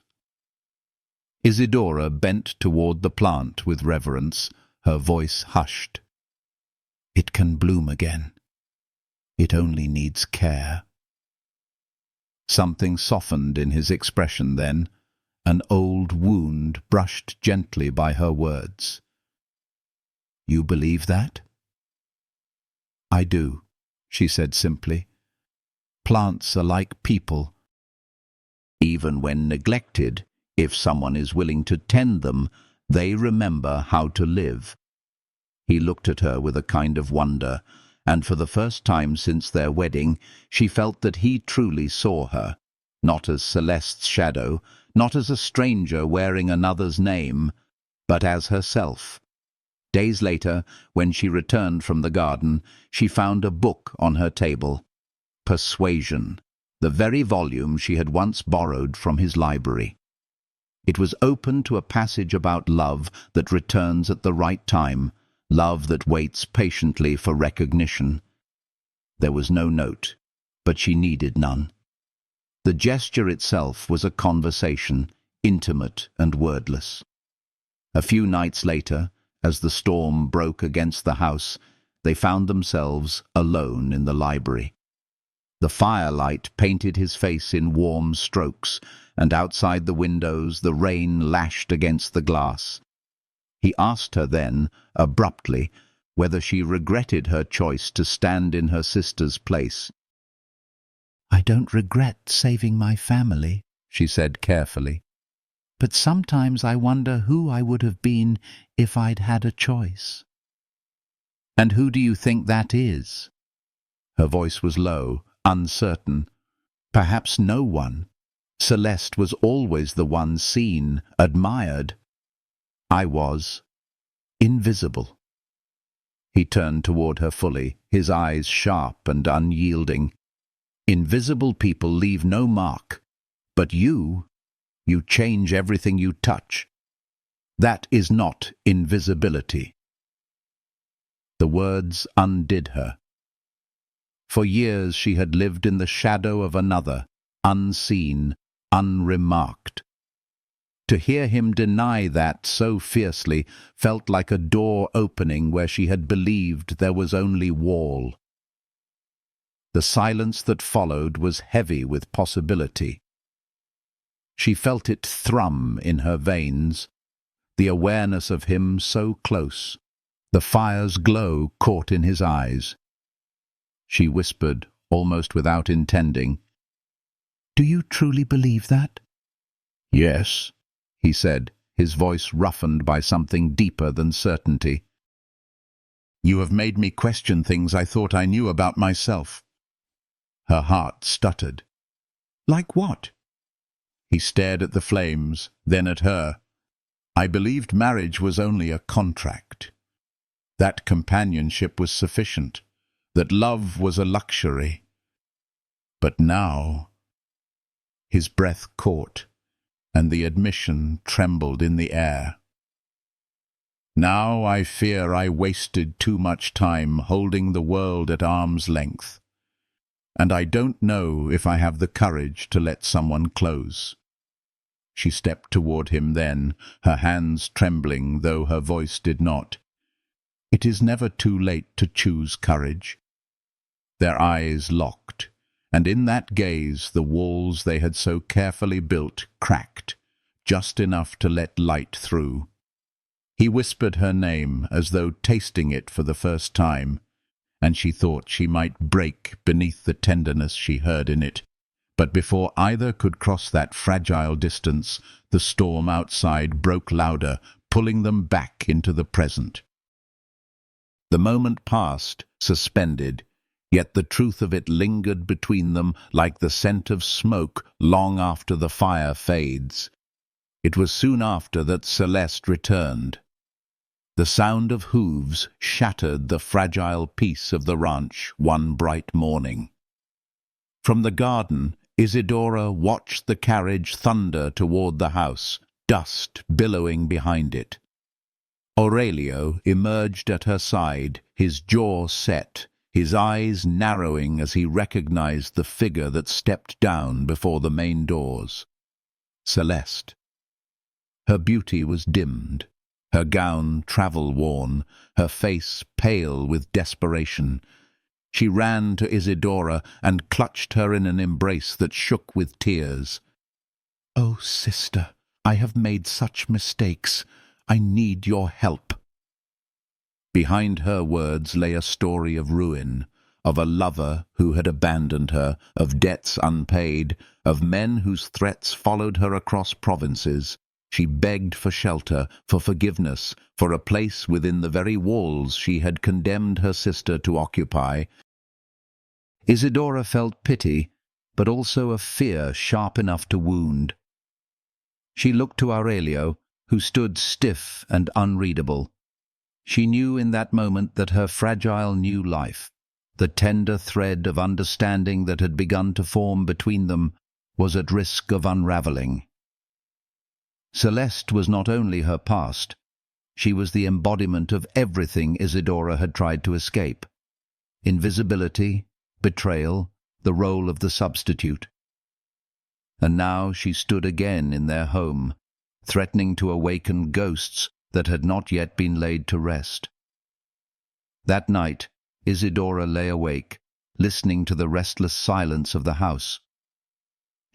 Isidora bent toward the plant with reverence, her voice hushed. "It can bloom again. It only needs care." Something softened in his expression then, an old wound brushed gently by her words. "You believe that?" "I do," she said simply. "Plants are like people. Even when neglected, if someone is willing to tend them, they remember how to live." He looked at her with a kind of wonder, and for the first time since their wedding, she felt that he truly saw her, not as Celeste's shadow, not as a stranger wearing another's name, but as herself. Days later, when she returned from the garden, she found a book on her table. Persuasion, the very volume she had once borrowed from his library. It was open to a passage about love that returns at the right time, love that waits patiently for recognition. There was no note, but she needed none. The gesture itself was a conversation, intimate and wordless. A few nights later, as the storm broke against the house, they found themselves alone in the library. The firelight painted his face in warm strokes, and outside the windows the rain lashed against the glass. He asked her then, abruptly, whether she regretted her choice to stand in her sister's place. "I don't regret saving my family," she said carefully, "but sometimes I wonder who I would have been if I'd had a choice." "And who do you think that is?" Her voice was low, uncertain. "Perhaps no one. Celeste was always the one seen, admired. I was invisible." He turned toward her fully, his eyes sharp and unyielding. "Invisible people leave no mark, but you change everything you touch. That is not invisibility." The words undid her. For years she had lived in the shadow of another, unseen, unremarked. To hear him deny that so fiercely felt like a door opening where she had believed there was only wall. The silence that followed was heavy with possibility. She felt it thrum in her veins, the awareness of him so close, the fire's glow caught in his eyes. She whispered, almost without intending, "Do you truly believe that?" "Yes," he said, his voice roughened by something deeper than certainty. "You have made me question things I thought I knew about myself." Her heart stuttered. "Like what?" He stared at the flames, then at her. "I believed marriage was only a contract. That companionship was sufficient, that love was a luxury. But now—" His breath caught, and the admission trembled in the air. "Now I fear I wasted too much time holding the world at arm's length, and I don't know if I have the courage to let someone close." She stepped toward him then, her hands trembling, though her voice did not. "It is never too late to choose courage." Their eyes locked, and in that gaze the walls they had so carefully built cracked, just enough to let light through. He whispered her name as though tasting it for the first time, and she thought she might break beneath the tenderness she heard in it. But before either could cross that fragile distance, the storm outside broke louder, pulling them back into the present. The moment passed, suspended, yet the truth of it lingered between them like the scent of smoke long after the fire fades. It was soon after that Celeste returned. The sound of hooves shattered the fragile peace of the ranch one bright morning. From the garden, Isidora watched the carriage thunder toward the house, dust billowing behind it. Aurelio emerged at her side, his jaw set, his eyes narrowing as he recognized the figure that stepped down before the main doors. Celeste. Her beauty was dimmed, her gown travel-worn, her face pale with desperation. She ran to Isidora and clutched her in an embrace that shook with tears. "Oh, sister, I have made such mistakes. I need your help." Behind her words lay a story of ruin, of a lover who had abandoned her, of debts unpaid, of men whose threats followed her across provinces. She begged for shelter, for forgiveness, for a place within the very walls she had condemned her sister to occupy. Isidora felt pity, but also a fear sharp enough to wound. She looked to Aurelio, who stood stiff and unreadable. She knew in that moment that her fragile new life, the tender thread of understanding that had begun to form between them, was at risk of unraveling. Celeste was not only her past, she was the embodiment of everything Isidora had tried to escape. Invisibility, betrayal, the role of the substitute. And now she stood again in their home, threatening to awaken ghosts that had not yet been laid to rest. That night, Isidora lay awake, listening to the restless silence of the house.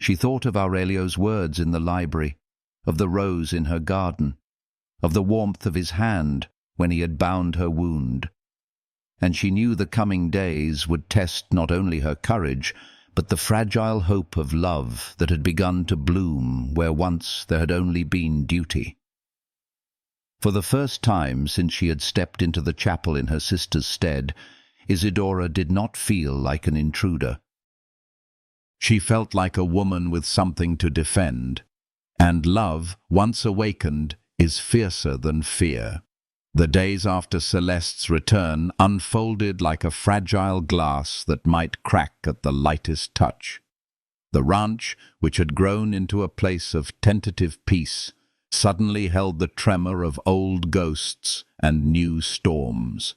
She thought of Aurelio's words in the library, of the rose in her garden, of the warmth of his hand when he had bound her wound. and she knew the coming days would test not only her courage, but the fragile hope of love that had begun to bloom where once there had only been duty. For the first time since she had stepped into the chapel in her sister's stead, Isidora did not feel like an intruder. She felt like a woman with something to defend, and love, once awakened, is fiercer than fear. The days after Celeste's return unfolded like a fragile glass that might crack at the lightest touch. The ranch, which had grown into a place of tentative peace, suddenly held the tremor of old ghosts and new storms.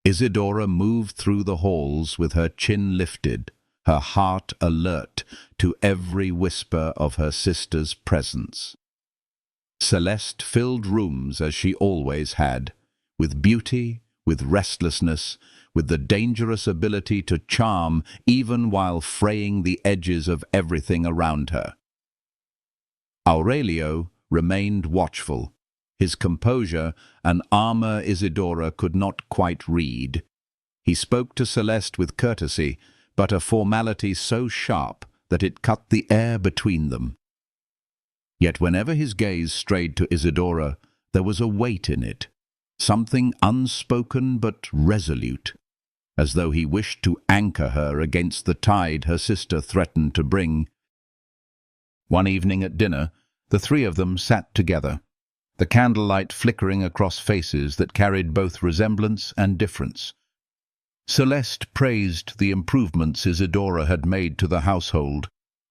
Isidora moved through the halls with her chin lifted, her heart alert to every whisper of her sister's presence. Celeste filled rooms as she always had, with beauty, with restlessness, with the dangerous ability to charm even while fraying the edges of everything around her. Aurelio remained watchful, his composure an armor Isidora could not quite read. He spoke to Celeste with courtesy, but a formality so sharp that it cut the air between them. Yet whenever his gaze strayed to Isidora, there was a weight in it, something unspoken but resolute, as though he wished to anchor her against the tide her sister threatened to bring. One evening at dinner, the three of them sat together, the candlelight flickering across faces that carried both resemblance and difference. Celeste praised the improvements Isidora had made to the household,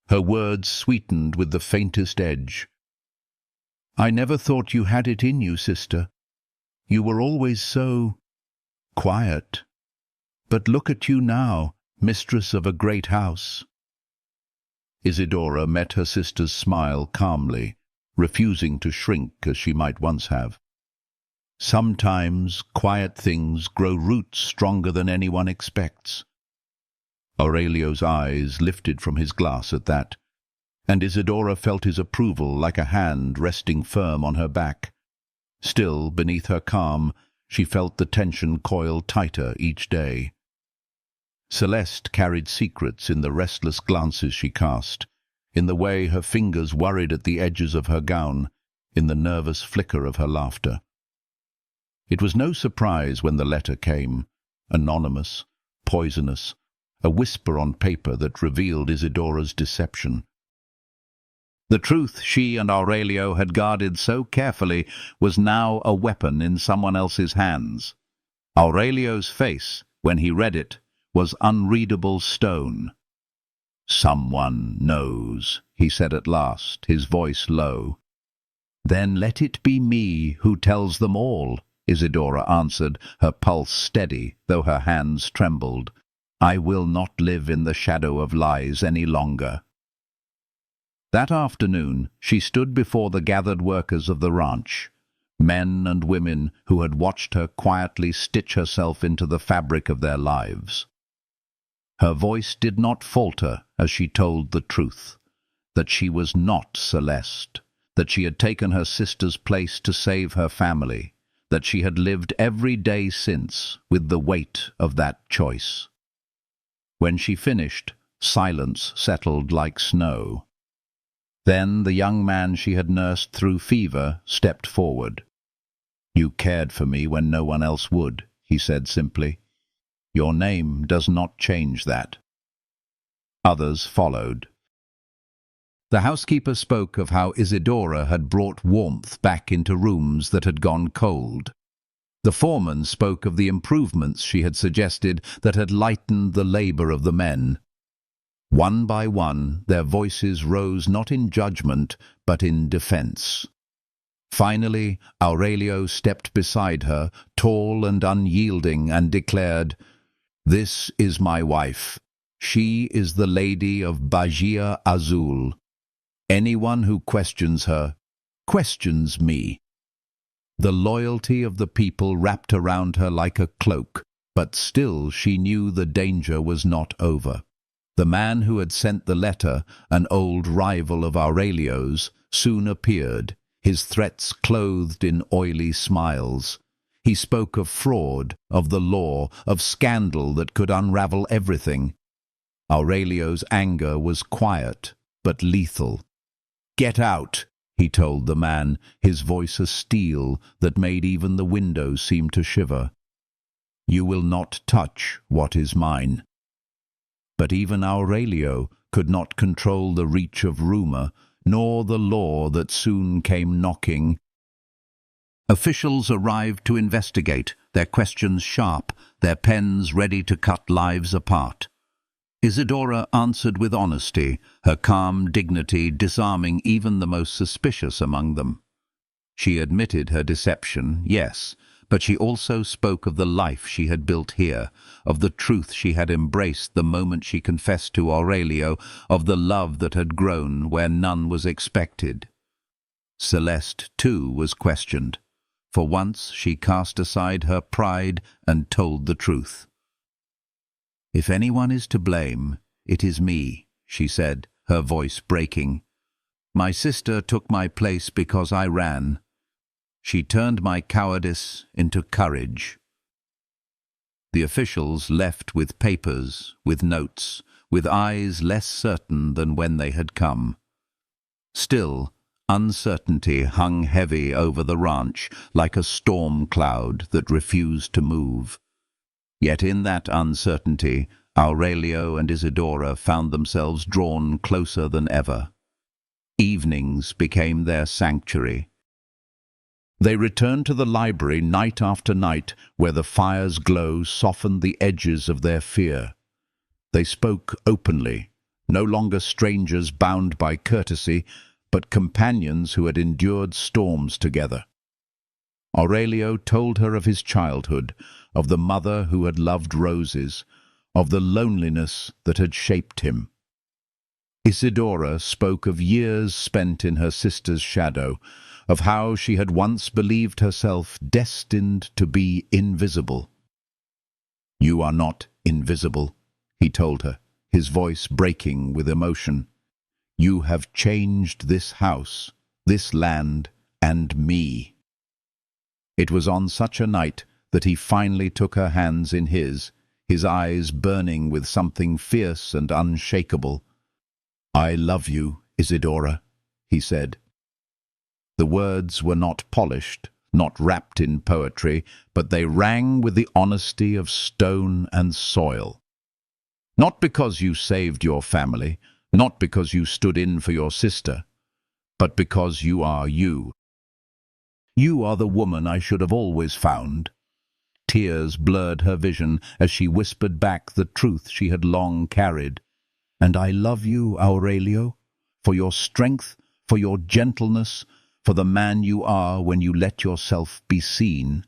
her words sweetened with the faintest edge. "I never thought you had it in you, sister. You were always so quiet. But look at you now, mistress of a great house." Isidora met her sister's smile calmly, refusing to shrink as she might once have. Sometimes quiet things grow roots stronger than anyone expects. Aurelio's eyes lifted from his glass at that, and Isidora felt his approval like a hand resting firm on her back. Still, beneath her calm, she felt the tension coil tighter each day. Celeste carried secrets in the restless glances she cast, in the way her fingers worried at the edges of her gown, in the nervous flicker of her laughter. It was no surprise when the letter came, anonymous, poisonous, a whisper on paper that revealed Isidora's deception. The truth she and Aurelio had guarded so carefully was now a weapon in someone else's hands. Aurelio's face, when he read it, was unreadable stone. "Someone knows," he said at last, his voice low. "Then let it be me who tells them all," Isidora answered, her pulse steady, though her hands trembled. "I will not live in the shadow of lies any longer." That afternoon she stood before the gathered workers of the ranch, men and women who had watched her quietly stitch herself into the fabric of their lives. Her voice did not falter as she told the truth, that she was not Celeste, that she had taken her sister's place to save her family, that she had lived every day since with the weight of that choice. When she finished, silence settled like snow. Then the young man she had nursed through fever stepped forward. "You cared for me when no one else would," he said simply. "Your name does not change that." Others followed. The housekeeper spoke of how Isidora had brought warmth back into rooms that had gone cold. The foreman spoke of the improvements she had suggested that had lightened the labor of the men. One by one, their voices rose not in judgment, but in defense. Finally, Aurelio stepped beside her, tall and unyielding, and declared, "This is my wife. She is the Lady of Bahia Azul. Anyone who questions her, questions me." The loyalty of the people wrapped around her like a cloak, but still she knew the danger was not over. The man who had sent the letter, an old rival of Aurelio's, soon appeared, his threats clothed in oily smiles. He spoke of fraud, of the law, of scandal that could unravel everything. Aurelio's anger was quiet, but lethal. "Get out," he told the man, his voice a steel that made even the windows seem to shiver. "You will not touch what is mine." But even Aurelio could not control the reach of rumor, nor the law that soon came knocking. Officials arrived to investigate, their questions sharp, their pens ready to cut lives apart. Isidora answered with honesty, her calm dignity disarming even the most suspicious among them. She admitted her deception, yes, but she also spoke of the life she had built here, of the truth she had embraced the moment she confessed to Aurelio, of the love that had grown where none was expected. Celeste, too, was questioned. For once she cast aside her pride and told the truth. "If anyone is to blame, it is me," she said, her voice breaking. "My sister took my place because I ran. She turned my cowardice into courage." The officials left with papers, with notes, with eyes less certain than when they had come. Still, uncertainty hung heavy over the ranch like a storm cloud that refused to move. Yet in that uncertainty, Aurelio and Isidora found themselves drawn closer than ever. Evenings became their sanctuary. They returned to the library night after night, where the fire's glow softened the edges of their fear. They spoke openly, no longer strangers bound by courtesy, but companions who had endured storms together. Aurelio told her of his childhood, of the mother who had loved roses, of the loneliness that had shaped him. Isidora spoke of years spent in her sister's shadow, of how she had once believed herself destined to be invisible. "You are not invisible," he told her, his voice breaking with emotion. "You have changed this house, this land, and me." It was on such a night that he finally took her hands in his eyes burning with something fierce and unshakable. "I love you, Isidora," he said. The words were not polished, not wrapped in poetry, but they rang with the honesty of stone and soil. "Not because you saved your family, not because you stood in for your sister, but because you are you. You are the woman I should have always found." Tears blurred her vision as she whispered back the truth she had long carried. "And I love you, Aurelio, for your strength, for your gentleness, for the man you are when you let yourself be seen."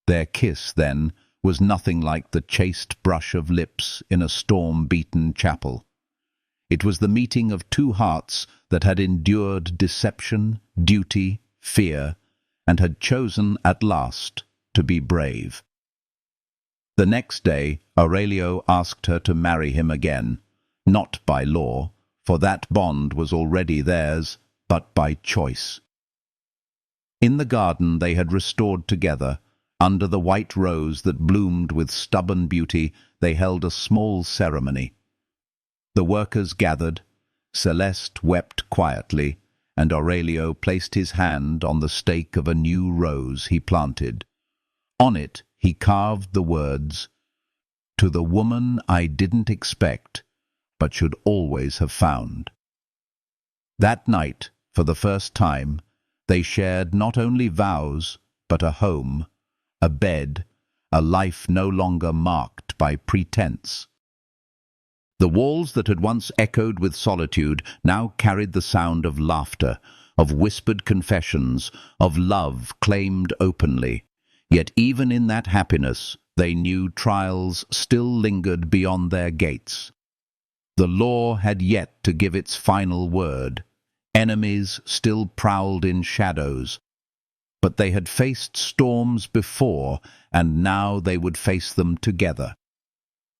Their kiss, then, was nothing like the chaste brush of lips in a storm-beaten chapel. It was the meeting of two hearts that had endured deception, duty, fear, and had chosen at last to be brave. The next day, Aurelio asked her to marry him again, not by law, for that bond was already theirs, but by choice. In the garden they had restored together, under the white rose that bloomed with stubborn beauty, they held a small ceremony. The workers gathered, Celeste wept quietly, and Aurelio placed his hand on the stake of a new rose he planted. On it he carved the words, "To the woman I didn't expect, but should always have found." That night, for the first time, they shared not only vows, but a home, a bed, a life no longer marked by pretense. The walls that had once echoed with solitude now carried the sound of laughter, of whispered confessions, of love claimed openly. Yet even in that happiness, they knew trials still lingered beyond their gates. The law had yet to give its final word. Enemies still prowled in shadows. But they had faced storms before, and now they would face them together.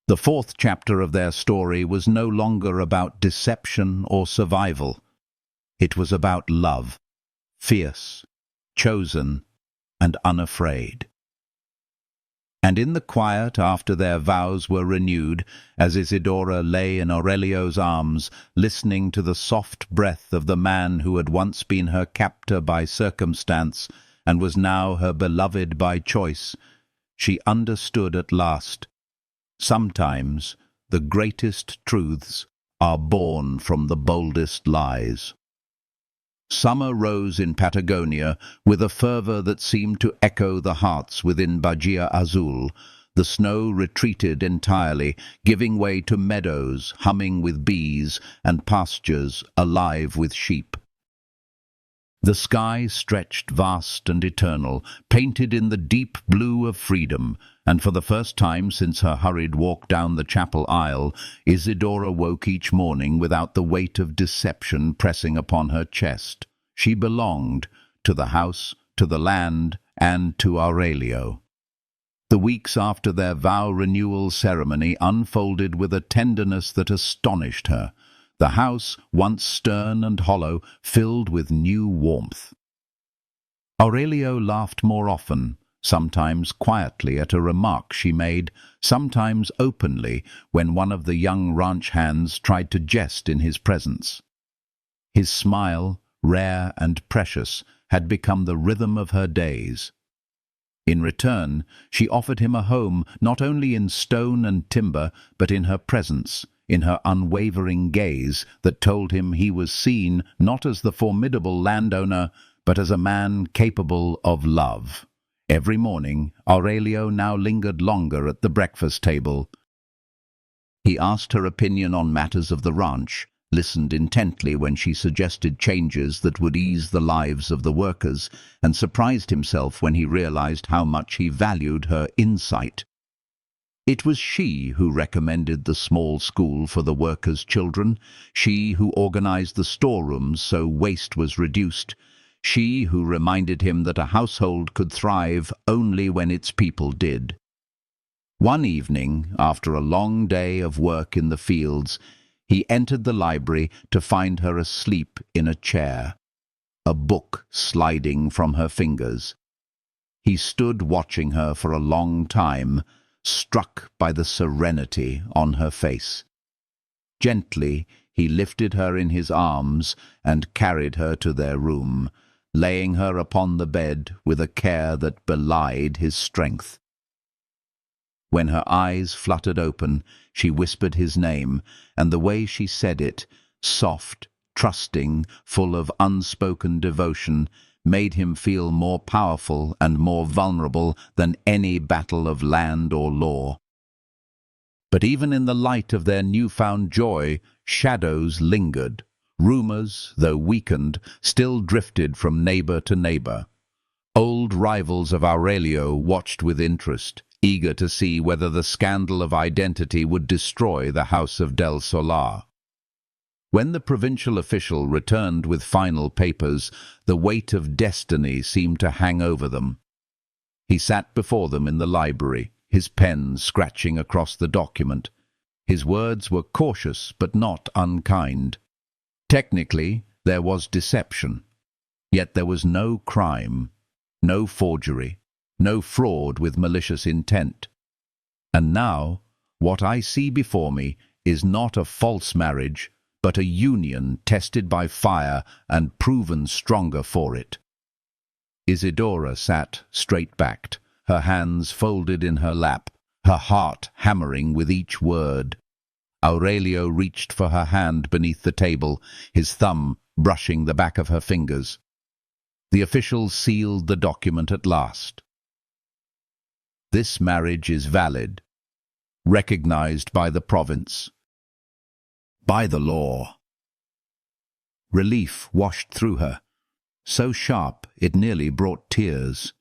The fourth chapter of their story was no longer about deception or survival. It was about love, fierce, chosen, and unafraid. And in the quiet after their vows were renewed, as Isidora lay in Aurelio's arms, listening to the soft breath of the man who had once been her captor by circumstance and was now her beloved by choice, she understood at last. Sometimes the greatest truths are born from the boldest lies. Summer rose in Patagonia with a fervour that seemed to echo the hearts within Bahia Azul. The snow retreated entirely, giving way to meadows humming with bees and pastures alive with sheep. The sky stretched vast and eternal, painted in the deep blue of freedom, and for the first time since her hurried walk down the chapel aisle, Isidora woke each morning without the weight of deception pressing upon her chest. She belonged to the house, to the land, and to Aurelio. The weeks after their vow renewal ceremony unfolded with a tenderness that astonished her. The house, once stern and hollow, filled with new warmth. Aurelio laughed more often, sometimes quietly at a remark she made, sometimes openly when one of the young ranch hands tried to jest in his presence. His smile, rare and precious, had become the rhythm of her days. In return, she offered him a home not only in stone and timber, but in her presence, in her unwavering gaze that told him he was seen not as the formidable landowner, but as a man capable of love. Every morning, Aurelio now lingered longer at the breakfast table. He asked her opinion on matters of the ranch, listened intently when she suggested changes that would ease the lives of the workers, and surprised himself when he realized how much he valued her insight. It was she who recommended the small school for the workers' children, she who organized the storerooms so waste was reduced, she who reminded him that a household could thrive only when its people did. One evening, after a long day of work in the fields, he entered the library to find her asleep in a chair, a book sliding from her fingers. He stood watching her for a long time, struck by the serenity on her face. Gently, he lifted her in his arms and carried her to their room, laying her upon the bed with a care that belied his strength. When her eyes fluttered open, she whispered his name, and the way she said it, soft, trusting, full of unspoken devotion, made him feel more powerful and more vulnerable than any battle of land or law. But even in the light of their newfound joy, shadows lingered. Rumors, though weakened, still drifted from neighbor to neighbor. Old rivals of Aurelio watched with interest, eager to see whether the scandal of identity would destroy the House of Del Solar. When the provincial official returned with final papers, the weight of destiny seemed to hang over them. He sat before them in the library, his pen scratching across the document. His words were cautious but not unkind. Technically, there was deception, yet there was no crime, no forgery, no fraud with malicious intent. And now, what I see before me is not a false marriage, but a union tested by fire and proven stronger for it. Isidora sat straight-backed, her hands folded in her lap, her heart hammering with each word. Aurelio reached for her hand beneath the table, his thumb brushing the back of her fingers. The official sealed the document at last. This marriage is valid, recognized by the province, by the law. Relief washed through her, so sharp it nearly brought tears.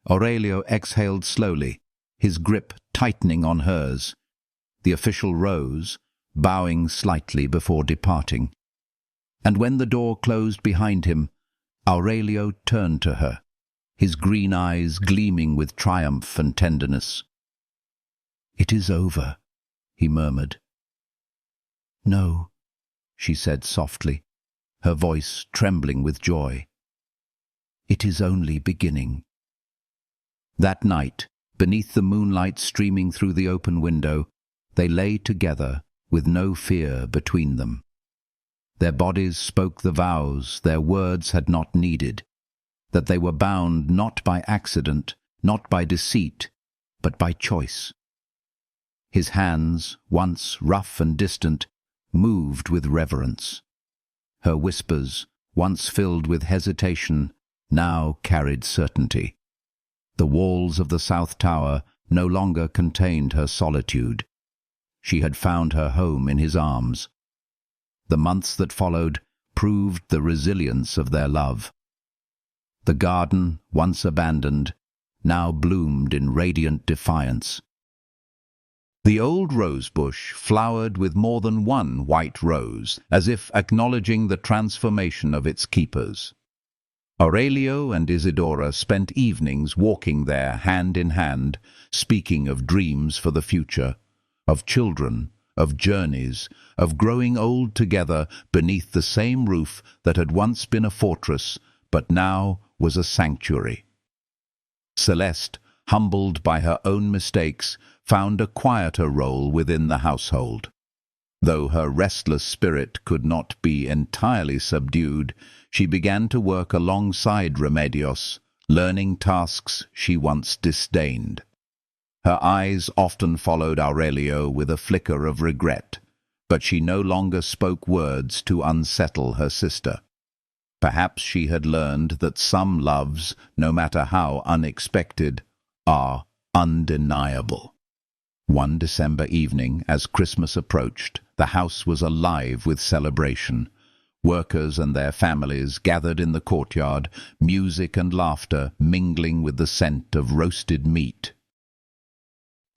Aurelio exhaled slowly, his grip tightening on hers. The official rose, bowing slightly before departing. And when the door closed behind him, Aurelio turned to her, his green eyes gleaming with triumph and tenderness. "It is over," he murmured. "No," she said softly, her voice trembling with joy. It is only beginning." That night, beneath the moonlight streaming through the open window, they lay together with no fear between them. Their bodies spoke the vows their words had not needed, that they were bound not by accident, not by deceit, but by choice. His hands, once rough and distant, moved with reverence. Her whispers, once filled with hesitation, now carried certainty. The walls of the South Tower no longer contained her solitude. She had found her home in his arms. The months that followed proved the resilience of their love. The garden, once abandoned, now bloomed in radiant defiance. The old rosebush flowered with more than one white rose, as if acknowledging the transformation of its keepers. Aurelio and Isidora spent evenings walking there hand in hand, speaking of dreams for the future, of children, of journeys, of growing old together beneath the same roof that had once been a fortress, but now was a sanctuary. Celeste, humbled by her own mistakes, found a quieter role within the household. Though her restless spirit could not be entirely subdued, she began to work alongside Remedios, learning tasks she once disdained. Her eyes often followed Aurelio with a flicker of regret, but she no longer spoke words to unsettle her sister. Perhaps she had learned that some loves, no matter how unexpected, are undeniable. One December evening, as Christmas approached, the house was alive with celebration. Workers and their families gathered in the courtyard, music and laughter mingling with the scent of roasted meat.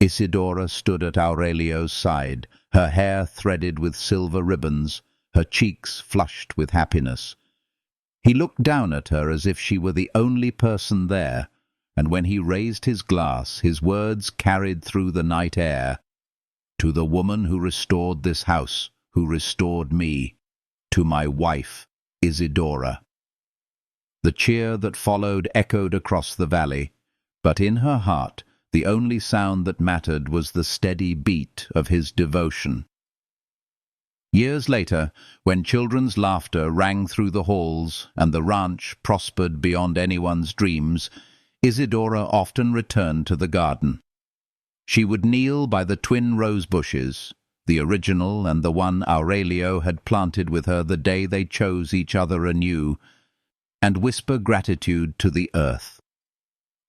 Isidora stood at Aurelio's side, her hair threaded with silver ribbons, her cheeks flushed with happiness. He looked down at her as if she were the only person there, and when he raised his glass, his words carried through the night air. "To the woman who restored this house, who restored me, to my wife, Isidora." The cheer that followed echoed across the valley, but in her heart the only sound that mattered was the steady beat of his devotion. Years later, when children's laughter rang through the halls and the ranch prospered beyond anyone's dreams, Isidora often returned to the garden. She would kneel by the twin rose bushes, the original and the one Aurelio had planted with her the day they chose each other anew, and whisper gratitude to the earth.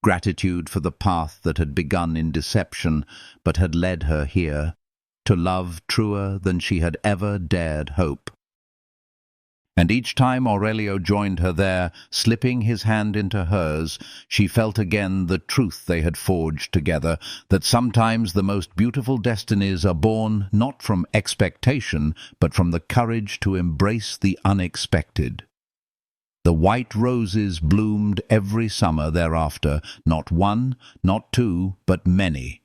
Gratitude for the path that had begun in deception but had led her here, to love truer than she had ever dared hope. And each time Aurelio joined her there, slipping his hand into hers, she felt again the truth they had forged together, that sometimes the most beautiful destinies are born not from expectation, but from the courage to embrace the unexpected. The white roses bloomed every summer thereafter, not one, not two, but many,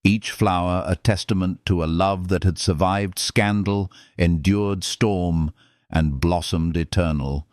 each flower a testament to a love that had survived scandal, endured storm, and blossomed eternal,